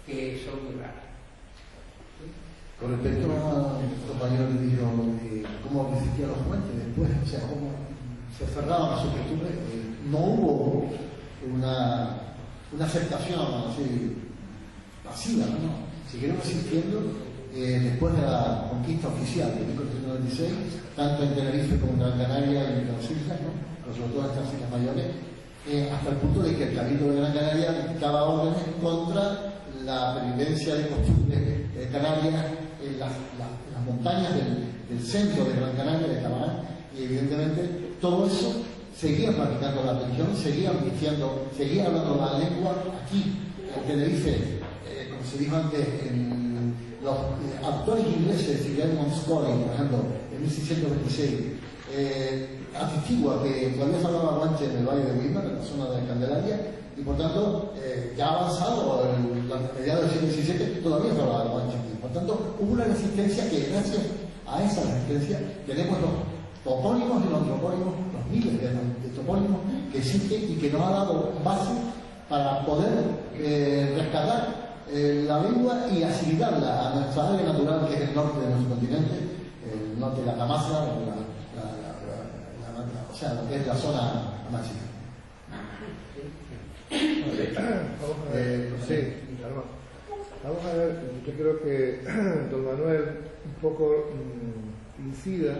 que son muy raras. Con respecto a el compañero que dijo cómo existían los puentes después, o sea, cómo se aferraban a sus costumbres, no hubo una aceptación así pasiva, ¿no? Siguieron existiendo después de la conquista oficial de 1496, tanto en Tenerife como en Gran Canaria y en las islas, ¿no? Pero sobre todo en estas islas mayores, hasta el punto de que el Cabildo de Gran Canaria dictaba órdenes contra la pervivencia de costumbres canarias en las montañas del centro de Gran Canaria, de Camarán, y evidentemente todo eso seguían practicando la religión, seguían vistiendo, seguían hablando la lengua aquí, en Tenerife, como se dijo antes, en los autores ingleses, Sir Monscory, por ejemplo, en 1626, atestigua que todavía se hablaba guanche en el valle de Weimar, en la zona de Candelaria, y por tanto ya avanzado la mediados del siglo XVII todavía se hablaba de agua chiquilla. Por tanto hubo una resistencia que gracias a esa resistencia tenemos los topónimos y los antropónimos, los miles de topónimos que existen y que nos ha dado base para poder rescatar la lengua y asimilarla a nuestra área natural, que es el norte de nuestro continente, el norte de la Camasa, o sea, lo que es la zona amáchica. Vamos a ver, yo creo que don Manuel un poco incida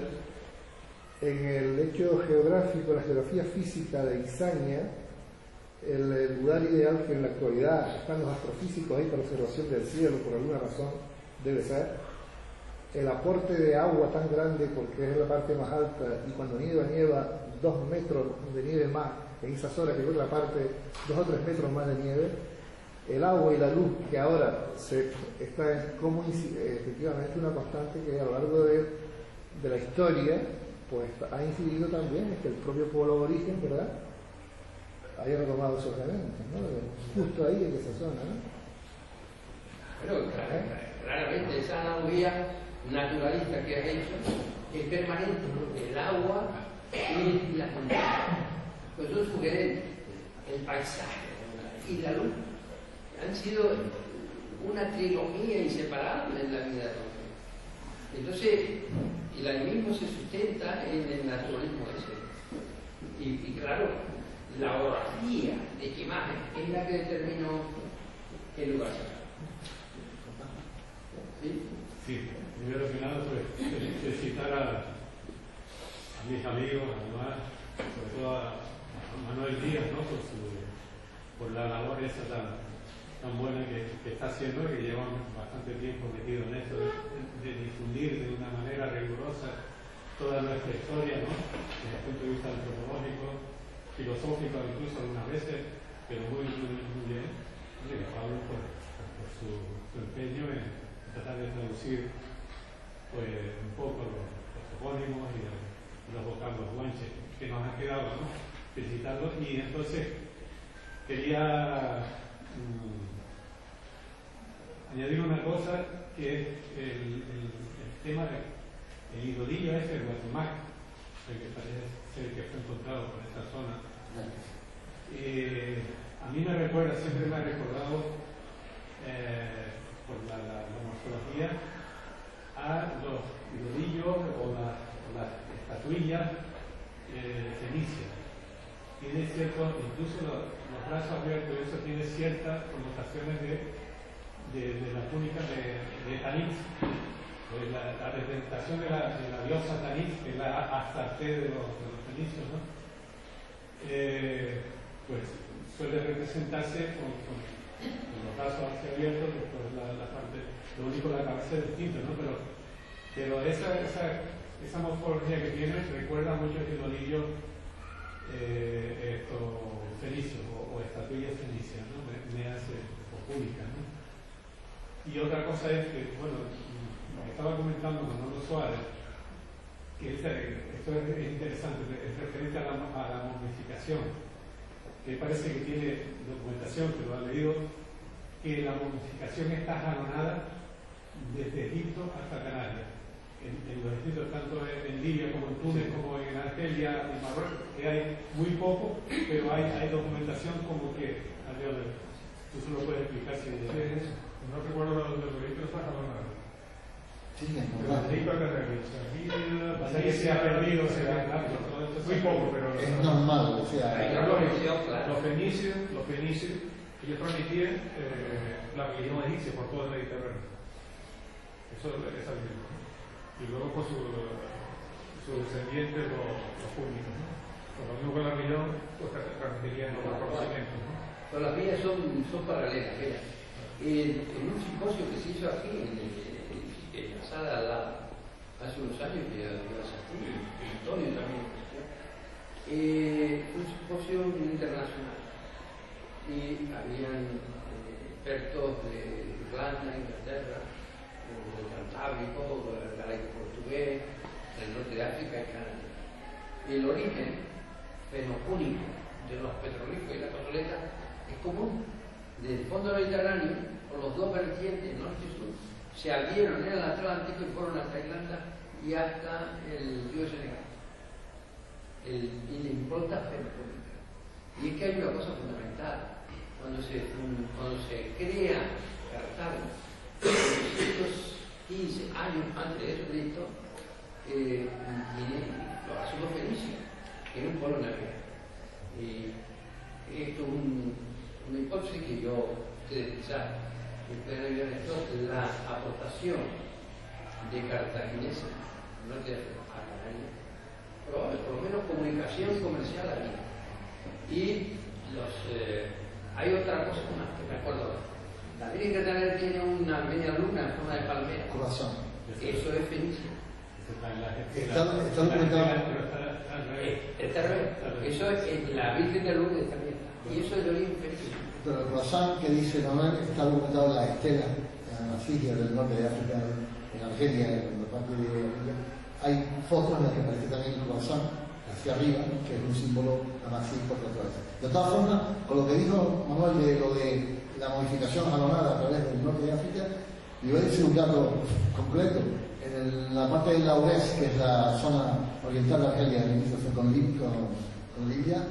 en el hecho geográfico, la geografía física de Izaña, el lugar ideal que en la actualidad están los astrofísicos ahí para observación del cielo, por alguna razón debe ser, el aporte de agua tan grande porque es la parte más alta y cuando nieva 2 metros de nieve más en esa zona que en otra parte 2 o 3 metros más de nieve, el agua y la luz que ahora está como efectivamente una constante que a lo largo de la historia pues ha incidido también en que el propio pueblo de origen, ¿verdad?, haya retomado esos elementos, ¿no? Justo ahí en esa zona, ¿no? Pero claramente esa analogía naturalista que has hecho es permanente, porque el agua y la montaña pues son sugerentes, el paisaje y la luz han sido una trilogía inseparable en la vida de los hombres. Entonces el animismo se sustenta en el naturalismo ese y claro, la orografía de imagen es la que determinó el lugar. ¿Sí? Sí, primero que nada, pues, felicitar a mis amigos, además, sobre todo a Manuel Díaz, ¿no?, por la labor esa tan buena que está haciendo, que llevan bastante tiempo metido en esto, de difundir de una manera rigurosa toda nuestra historia, ¿no?, desde el punto de vista antropológico, filosófico, incluso algunas veces, pero muy bien. Y le Pablo por su empeño en tratar de traducir pues un poco los topónimos y los vocablos guanches que nos han quedado, ¿no?, felicitarlos. Y entonces quería añadir una cosa, que es el tema del idolillo ese de Guatemala, el que parece ser que fue encontrado por esta zona. A mí me recuerda, siempre me ha recordado por la morfología a los idolillos o las estatuillas fenicias. Tiene cierto, incluso los brazos abiertos, eso tiene ciertas connotaciones de la túnica de Tanit, la representación de la diosa Tanit, que es la Astarte de los fenicios, ¿no? Pues suele representarse con los brazos hacia abiertos, después la parte, lo único la cabeza es distinta, ¿no? Pero esa morfología que tiene recuerda mucho el idolillo fenicio o estatuillas fenicias, ¿no? Me hace o públicas, ¿no? Y otra cosa es que, bueno, lo que estaba comentando Manolo Suárez, que esto es interesante, es referente a la momificación, que parece que tiene documentación, que lo ha leído, que la momificación está jalonada desde Egipto hasta Canarias. En los distritos, tanto en Libia como en Túnez, como en Argelia, en Marruecos, que hay muy poco, pero hay documentación como que alrededor. Tú se lo puedes explicar si es eso. No recuerdo los registros está jalonado. Sí, es Pero normal. ahí para que Pasa que se ha perdido, muy poco, pero Es normal, o sea, Hay una conexión, claro. los fenicios, ellos transmitían la religión egipcia por todo el Mediterráneo. Eso es sabido. Y luego por sus descendientes, los públicos, ¿no? Por lo mismo que la religión, pues transmitirían los conocimientos, ¿no? Pero las vías son paralelas. Mira, en un simposio que se hizo aquí en la sala al lado, hace unos años que yo asistí, Antonio también, un simposio internacional. Y habían expertos de Irlanda, Inglaterra, del Cantábrico, del galaico portugués, del norte de África y Canadá. El origen fenopúnico de los petrolíferos y la cotoleta es común. Del fondo mediterráneo, por los dos vertientes, norte y sur, se abrieron en el Atlántico y fueron hasta Irlanda y hasta el río Senegal. Y le importa ferroviaria. Y es que hay una cosa fundamental. Cuando se crea Cartago, 215 años antes de Jesucristo, los asuntos fenicios, que era un pueblo navegante. Esto es una hipótesis que ustedes quizás pueden ver esto, la aportación de cartagineses no de a Canarias, pero por lo menos comunicación comercial había. Y hay otra cosa más que me acuerdo. La Virgen de Canarias tiene una media luna en forma de palmera. Corazón. Eso es fenicio. Está documentado. Eso es la Virgen de Lourdes también. Y eso es de origen fenicio. Pero el croissant que dice Manuel está documentado en la estela, en la Siria del norte de África, en Argelia, en la parte de Argelia. Hay fotos en las que aparece también el croissant hacia arriba, que es un símbolo nazi por naturaleza. De todas formas, con lo que dijo Manuel de lo de la modificación jalonada a través del norte de África, le voy a decir un dato concreto. En la parte del Laurés, que es la zona oriental de Argelia, limítrofe con Libia,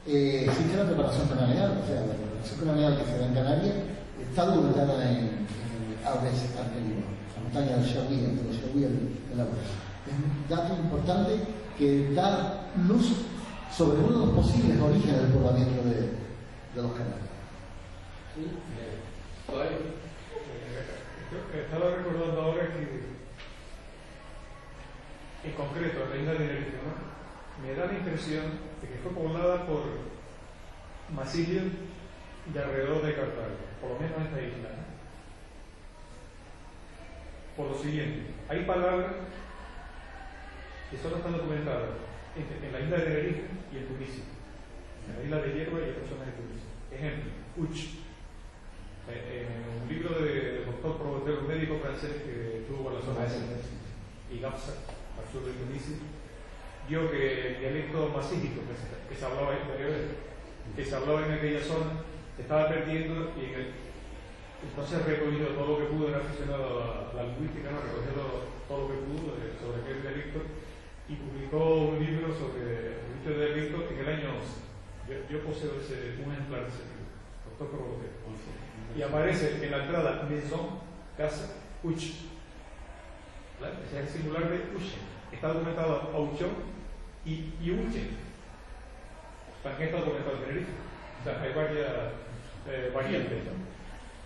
existe la preparación craneal, o sea, la preparación craneal que se da en Canarias está documentada en Aures argelino, la montaña del Shawiya, del Aures. Es un dato importante que da luz sobre uno de los posibles orígenes del poblamiento de los canarios. ¿Sí? Estaba recordando ahora que en concreto la isla de Tenerife, ¿no? Me da la impresión de que fue poblada por masilios de alrededor de Cartago, por lo menos esta isla, ¿no? Por lo siguiente, hay palabras que solo están documentadas en la isla de Tenerife y en Tunisia, en la isla de Hierba y en personas de Tunisia. Ejemplo, uch. En un libro del doctor Provoter, un médico francés que estuvo por la zona de y Gafsa, al sur de Tunisia, vio que el dialecto masílico que se hablaba en aquella zona se estaba perdiendo y entonces recogió todo lo que pudo, era aficionado a la lingüística, ¿no? Recogió todo lo que pudo sobre aquel dialecto y publicó un libro sobre dicho dialecto en el año 11. Yo poseo un ejemplar de ese libro, doctor Provoter. Y aparece en la entrada maison, casa, uch. Ese es el singular de uche. Está documentado auchón y uche. También está documentado en Tenerife. O sea, hay varias variantes, ¿no?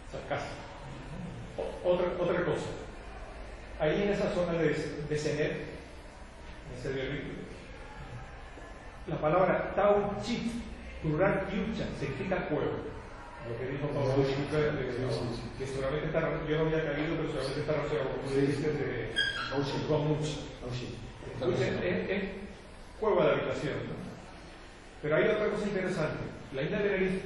O sea, casa. Otra cosa. Ahí en esa zona de Senet, en ese dialecto, la palabra tauchit, plural yucha, significa cuevo. Lo que dijo Pablo de Luca, que seguramente está, yo no había caído, pero seguramente está relacionado con lo que dices de Much. Es cueva de habitación, ¿no? Pero hay otra cosa interesante. La isla de Tenerife,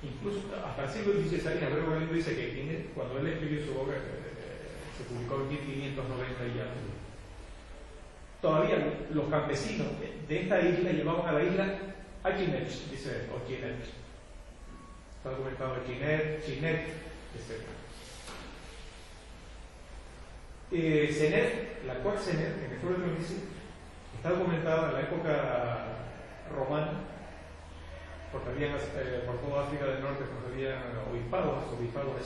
incluso hasta el siglo XVI, Alberto Galindo dice que cuando él escribió su obra, se publicó en 1590 y ya. Todavía los campesinos de esta isla llevaban a la isla Akinech, dice, o Kinech. Está documentado Chinet, etc. Senet, la actual Senet, en el sur de Tunisia, está documentada en la época romana, porque había por toda África del Norte, porque había obispados,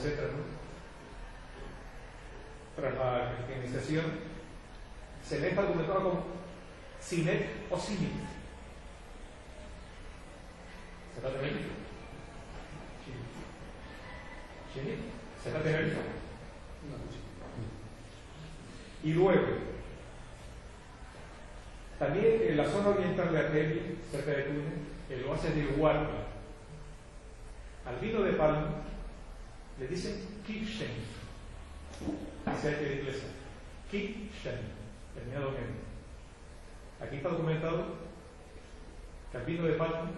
etc., ¿no? Tras la cristianización, Senet está documentado como Sinet o Sinit. ¿Será de Tenerife? ¿Será Tenerife? Y luego, también en la zona oriental de Argelia, cerca de Túnez, el oasis de Huarpa, al vino de palma le dicen Kipchen, dice la inglesa, Kipchen, terminado en. Aquí está documentado que al vino de palma,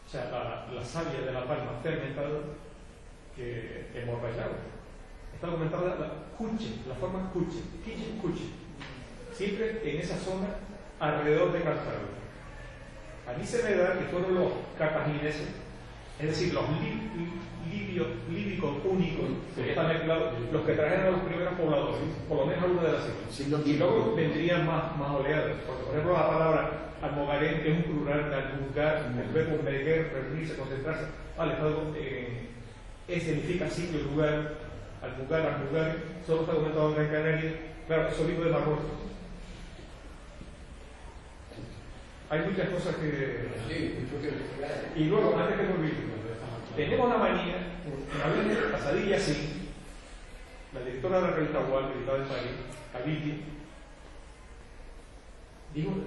o sea, la savia de la palma fermentada, que emborrachado. Está documentada la forma cuche, siempre en esa zona alrededor de Cartago. A mí se me da que fueron los cartagineses Es decir, los líbicos únicos, que ya están mezclados, los que trajeron a los primeros pobladores, por lo menos alguna de las siglas. Y luego vendrían más oleadas. Porque, por ejemplo, la palabra almogarén, que es un plural de almugar, el verbo meguer, reunirse, concentrarse, significa sitio, lugar, almugar, solo está documentado en Gran Canaria, claro, eso vivo de Marruecos. Hay muchas cosas que... Y luego, antes que me olvide, tenemos una manía, una vez pasadilla así, la directora de la revista Wall, editada en París, Aviti,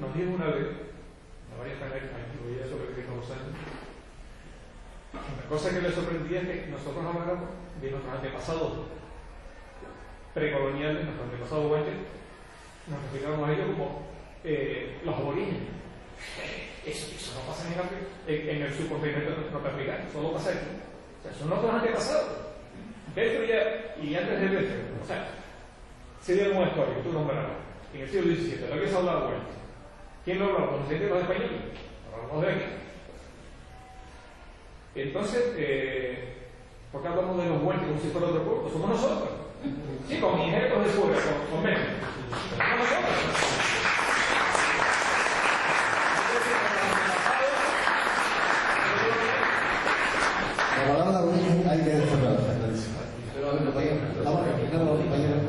nos dijo una vez, no vaya a estar aquí, voy a sobre que estamos años, una cosa que le sorprendía es que nosotros hablamos de nuestros antepasados precoloniales, nuestros antepasados guanches, nos referíamos a ellos como los aborígenes. Eso no pasa en el subcontinente norteamericano, solo pasa aquí. O sea, son nuestros antepasados. Dentro ya, y antes de Dentro, o sea, se dio una historia que tú nombrabas. En el siglo XVII, ¿de qué se hablaba Guanche? ¿Quién lo hablaba? ¿Los españoles? Hablamos de aquí. Entonces, ¿por qué hablamos de los guanches como si fuera otro pueblo? Somos nosotros. Sí, con injertos de fuera, con menos. Somos nosotros. La palabra aborigen hay que desarrollarla.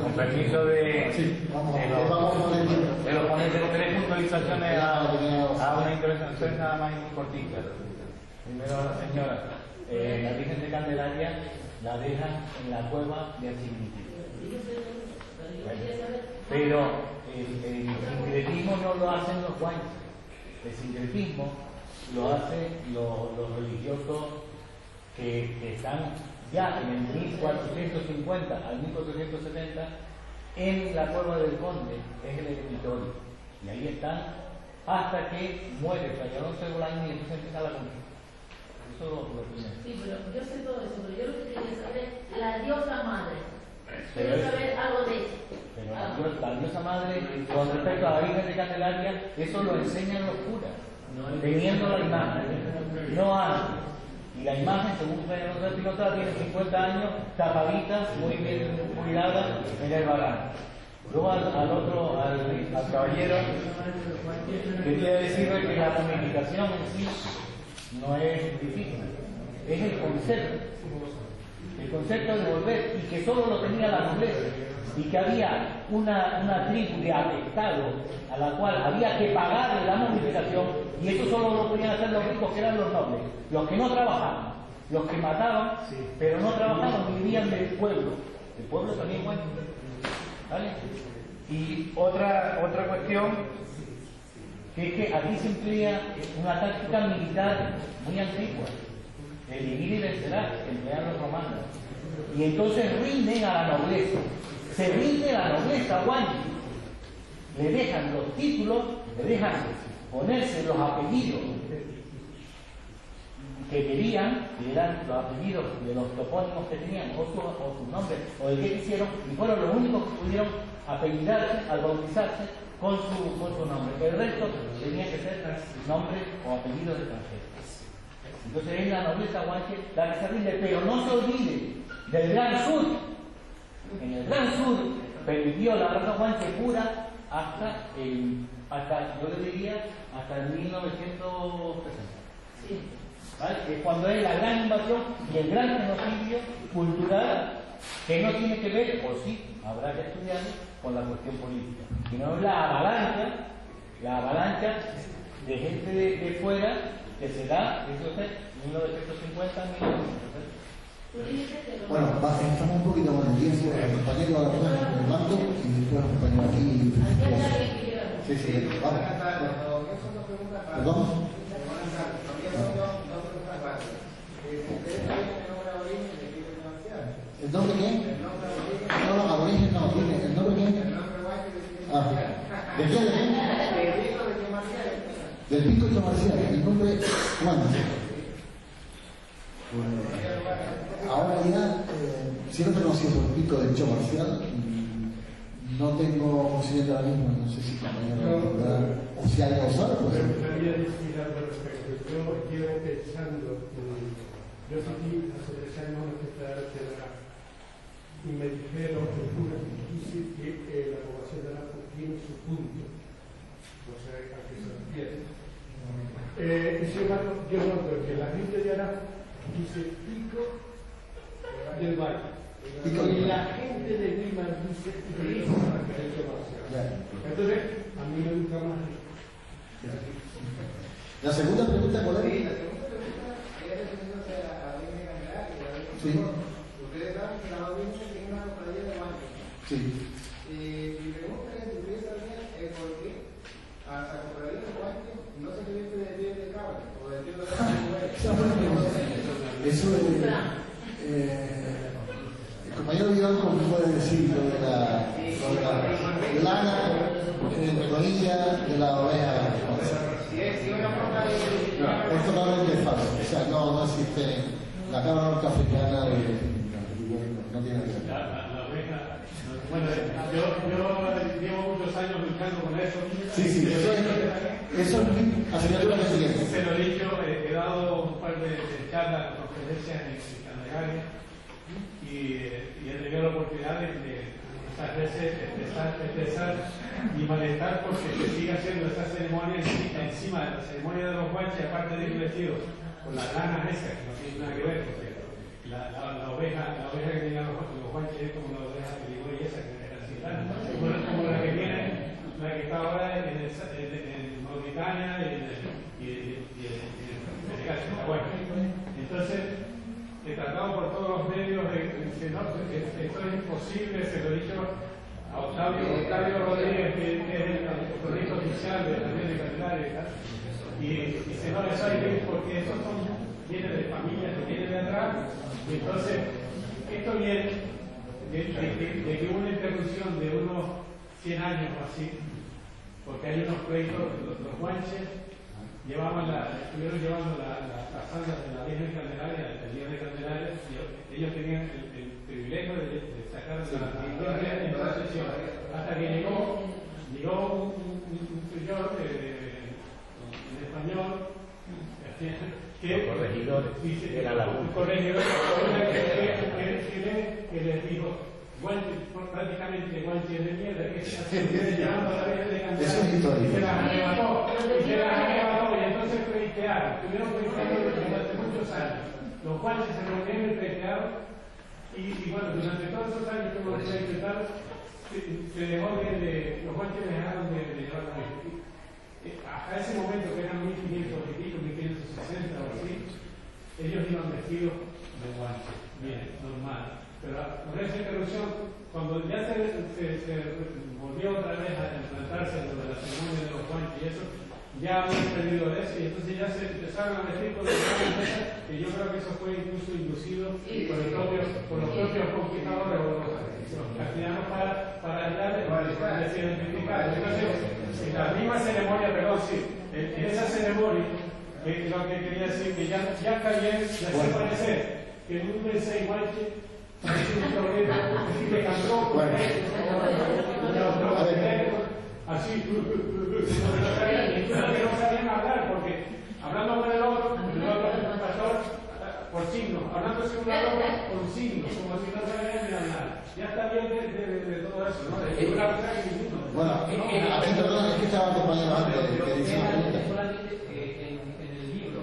Con permiso de... Sí, vamos de los ponentes, con 3 puntualizaciones a una intervención nada más muy cortita. Primero, señora, la Virgen de Candelaria la dejan en la cueva de Archimití. Pero el sincretismo no lo hacen los guanches. El sincretismo lo hacen los religiosos que están ya en el 1450 al 1470 en la cueva del Conde, es el eremitorio. Y ahí están hasta que muere Fray Alonso de Bolaño y entonces empieza la conquista. Eso lo primero. Sí, pero yo sé todo eso, pero yo lo que quería saber es la diosa madre. Quiero saber algo de eso. Pero la diosa madre, con respecto a la Virgen de Candelaria, eso lo enseñan los curas, teniendo la imagen, no antes. Y la imagen, según Fray Alonso de Spinoza, tiene 50 años, tapadita, muy bien cuidada en el barranco. Luego al caballero, quería decirle que la comunicación en sí no es difícil, es el concepto de volver, y que solo lo tenía la nobleza, y que había una tribu de afectados a la cual había que pagarle la momificación, y eso solo lo podían hacer los ricos, que eran los nobles, los que no trabajaban, los que mataban, pero no trabajaban, vivían del pueblo. El pueblo también cuenta, ¿vale? Y otra cuestión, que es que aquí se emplea una táctica militar muy antigua, el dividir y vencerás, que emplean los romanos, y entonces rinden a la nobleza, se rinde la nobleza guanche, le dejan los títulos, le dejan ponerse los apellidos que querían, que eran los apellidos de los topónimos que tenían, o sus nombres, o de qué quisieron, y fueron los únicos que pudieron apellidarse al bautizarse con su nombre. El resto tenía que ser nombres o apellidos extranjeros. Entonces es la nobleza guanche la que se rinde, pero no se olvide del Gran Sur. En el Gran Sur pervivió la raza guanche pura hasta yo le diría, hasta el 1960. Sí. ¿Vale? Es cuando es la gran invasión y el gran genocidio cultural, que no tiene que ver, o sí, habrá que estudiarlo, con la cuestión política, sino es la avalancha de gente de fuera que se da, eso es 1950, 1960. Bueno, estamos un poquito con el tiempo. El compañero ahora en el banco y después el compañero aquí. Sí, vamos. ¿Perdón? ¿El nombre quién? No, aborigen no, tiene. ¿El nombre quién? ¿De quién? ¿De quién? Del Pico y Marcial. El nombre Juan. Ahora ya, siempre conocido por el Pico del Cho Marcial, no tengo conocimiento ahora mismo, no sé si compañero o si hay que usar. Me gustaría decir algo al respecto. Yo llevo pensando Yo asistí hace 3 años a una fiesta de arte de Arafo y me dijeron que la población de Arafo tiene su punto, no sé a qué se refiere. Y sin embargo, yo noto que la gente de Arafo dice pico del valle. Y la gente de Lima dice pico del Valle. Entonces, a mí me gusta más. La segunda pregunta, ¿cuál es? La segunda pregunta es refiriéndose a la Virgen Candelaria. Sí. Ustedes saben que la Virgen tiene una cofradía de baño. Sí. Mi pregunta es si ustedes sabían el por qué a la cofradía de baño no se le viste de piel de cabra o de piel de Eso es. El compañero Vidal puede decir lo de la lana en la rodilla de la oveja. No, es totalmente falso. O sea, no existe la cabra norteafricana no tiene que ver. La oveja. Bueno, yo llevo muchos años luchando con eso. Sí, eso es asignatura pendiente. Se lo he dicho, he dado un par de charlas, conferencias en Candelaria y he tenido la oportunidad de muchas veces expresar y malestar porque se sigue haciendo esa ceremonia encima de la ceremonia de los guanches, aparte de ir vestidos con las lanas esas, que no tienen nada que ver, porque la oveja que tenía los guanches es como la oveja peligro y esa que era sin lana, como la que tiene, la que está ahora en Mauritania y en Senegal. Bueno, entonces he tratado por todos los medios de decir, no, esto es imposible, se lo he dicho a Octavio Rodríguez, que es el correcto oficial de la Virgen de Candelaria, y se no les hay porque estos vienen de familias que vienen de atrás, y entonces esto viene de que hubo una interrupción de unos 100 años o así, porque hay unos pleitos, los guanches estuvieron llevando las sandas de la Virgen Candelaria, el día de Candelaria, y ellos tenían el privilegio de sacar la Virgen en procesión. Hasta que llegó un señor en español que que les dijo prácticamente guanches de mierda que se llevando a la Virgen de Candelaria y se las arrebató y entonces pleitearon, estuvieron pleiteando durante muchos años. Los guanches se reunieron y pleitearon y bueno, durante todos esos años que hemos pleiteado se dejó los guanches dejaron de llevar la Virgen. Hasta ese momento que eran 1500 y pico, 1560 o así, ellos iban vestidos de guanches, bien, normal. Pero con esa interrupción, cuando ya se volvió otra vez a implantarse lo de la ceremonia de los guanches y eso, ya habían perdido eso y entonces ya se empezaron a vestir con los guanches, que yo creo que eso fue incluso inducido por los propios conquistadores o los castellanos para identificar. Entonces, en la misma ceremonia, en esa ceremonia, lo que quería decir que ya está bien, ya se parece que en un mensaje guanche parece un problema que cantó así no sabían hablar porque hablando con el otro pastor por signos, hablándose uno al otro por signos, como si no sabían ni hablar. Ya está bien de todo eso, ¿no? Bueno, aquí perdón, es que estaba compañero antes que dice una pregunta. Solamente en el libro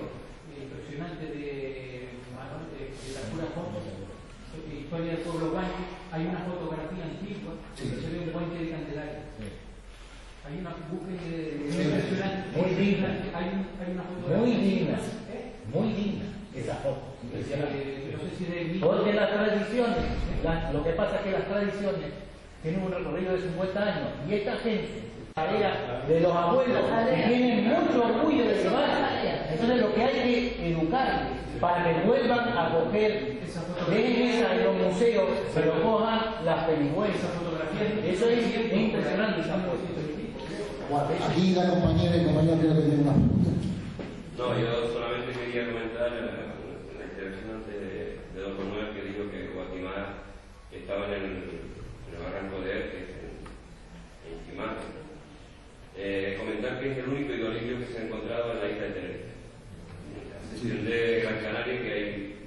impresionante de Manuel de la pura foto, Historia del Pueblo Guanche, hay una fotografía antigua que se ve un guanche de Candelaria. Hay una búsqueda impresionante. Muy digna. Hay una fotografía. Muy digna esa foto. No sé si de porque las tradiciones, lo que pasa es que las tradiciones tienen un recorrido de 50 años y esta gente, tarea de los abuelos, tienen mucho orgullo de llevar. Entonces lo que hay que educarles para que vuelvan a coger esa en los museos, pero cojan las peligüesas fotografías. Eso es impresionante. Aquí la compañera y el compañero creo que tiene una pregunta. No, yo solamente quería comentar la intervención de don Manuel que dijo que Guatemala estaba en el barranco de Er, que es en Chimaco. Comentar que es el único hidrolivio que se ha encontrado en la isla de Tenerife. A excepción de Gran Canaria, que hay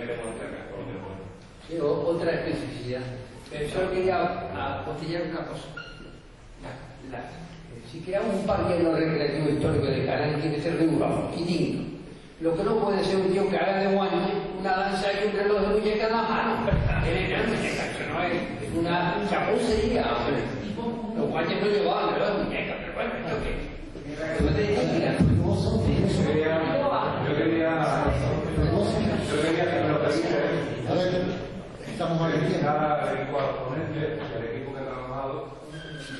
queremos destacar, por lo menos. Sí, otra especificidad. Pero yo quería apostillar una cosa. Si creamos un parque recreativo histórico de Canarias, tiene que ser riguroso y digno. Lo que no puede ser un tío que haga de guante una danza y un reloj de muñeca en la mano. Tiene que ser muñeca, eso no es una chapucería, hombre. Los guantes no llevaban reloj de muñeca, pero bueno, ¿esto qué? Yo quería que me lo permite. A ver, estamos mal en tiempo. El ponente, el equipo que ha trabajado,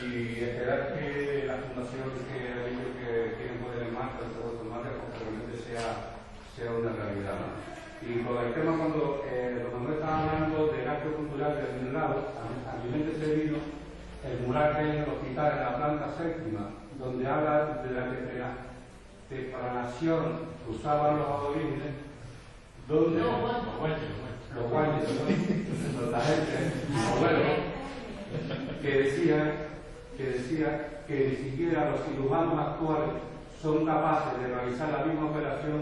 y esperar que la fundación que quieren poner en marcha el trabajo de marcha, pues realmente sea una realidad, ¿no? Y con el tema, cuando los Manuel estaban hablando del acto cultural del lado, a mi mente se vino el mural que hay en el hospital en la planta séptima, donde habla de la preparación que usaban los aborígenes, donde los guantes, la gente, que decía que ni siquiera los cirujanos actuales son capaces de realizar la misma operación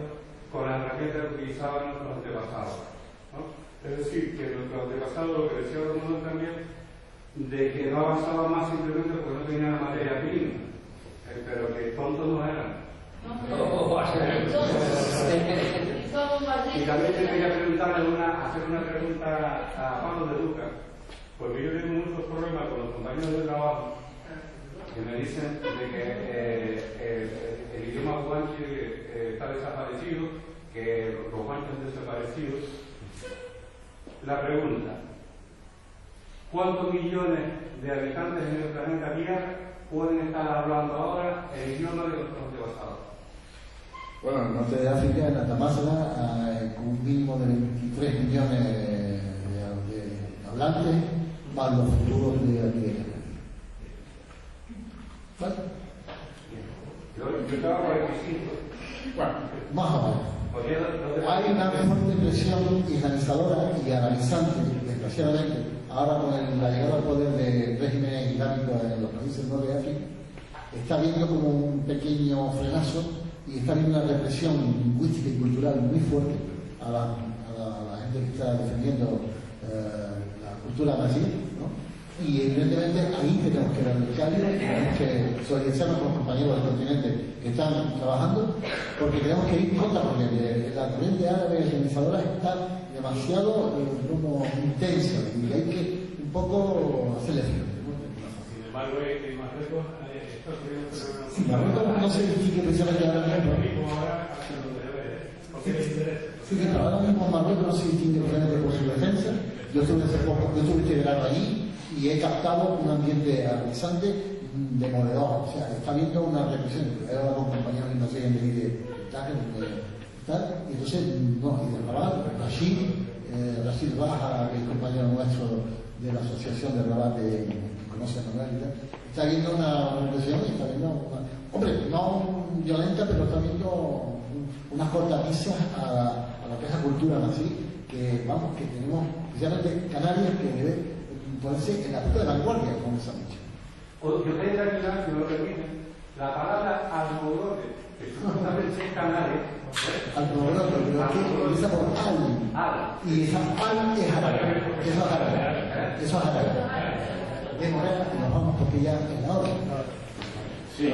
con las herramientas que utilizaban los antepasados, ¿no? Es decir, que nuestros antepasados, lo que decía Romano también, de que no avanzaban más simplemente porque no tenían la materia prima, pero que tontos no eran. Y también te quería hacer una pregunta a Pablo de Lucas, porque yo tengo muchos problemas con los compañeros de trabajo que me dicen de que el idioma guanche está desaparecido, que los guanches han desaparecido. La pregunta: ¿cuántos millones de habitantes en el planeta Tierra pueden estar hablando ahora el idioma de nuestros antepasados? Bueno, en el norte de África, en Atamasla, con un mínimo de 23 millones de hablantes, más los futuros de aquí de Canarias. ¿Vale? Yo estaba 45. Bueno, más o menos. Hay una fuerte presión islamizadora y arabizante, desgraciadamente, ahora con la llegada al poder del régimen islámico en los países del norte de África, está viendo como un pequeño frenazo y está habiendo una represión lingüística y cultural muy fuerte a la gente que está defendiendo la cultura nazi, ¿no? Y evidentemente ahí tenemos que dar el cambio, tenemos que solidarizarnos con los compañeros del continente que están trabajando, porque tenemos que ir contra corriente. La corriente árabe islamizadora está demasiado como intensa y hay que un poco hacerle frente. Sin embargo, en Marruecos está ocurriendo un fenómeno. Si Marruecos no se distingue precisamente ahora mismo. Sí, que ahora mismo Marruecos no se distingue precisamente por su defensa. Yo estuve hace poco, yo estuve integrado allí y he captado un ambiente arabizante demoledor. O sea, está habiendo una represión. He hablado con compañeros que no sé de tal, y entonces, no, y de Rabat, Rashid Baja, que es compañero nuestro de la Asociación de Rabat que conoce a Manuel, está habiendo una represión y está habiendo hombre, no violenta, pero está habiendo unas cortapisas a lo que es la cultura nazi, que vamos, que tenemos, especialmente Canarias, que debe ponerse en la punta de vanguardia, como se ha dicho. Yo quería terminar, si me lo permiten, la palabra algodone, que justamente es Canarias. Algodone, pero aquí empieza por al. Y esa al es árabe. Eso es árabe. Eso es árabe. De Morena, y nos vamos porque ya es la hora. Sí.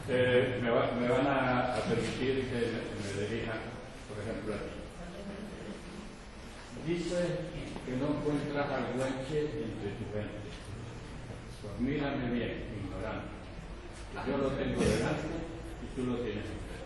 Me van a permitir que me dirija, por ejemplo, aquí. Dice que no encuentras al guanche entre tu gente. Pues mírame bien, ignorante. Que yo lo tengo delante y tú lo tienes enfrente.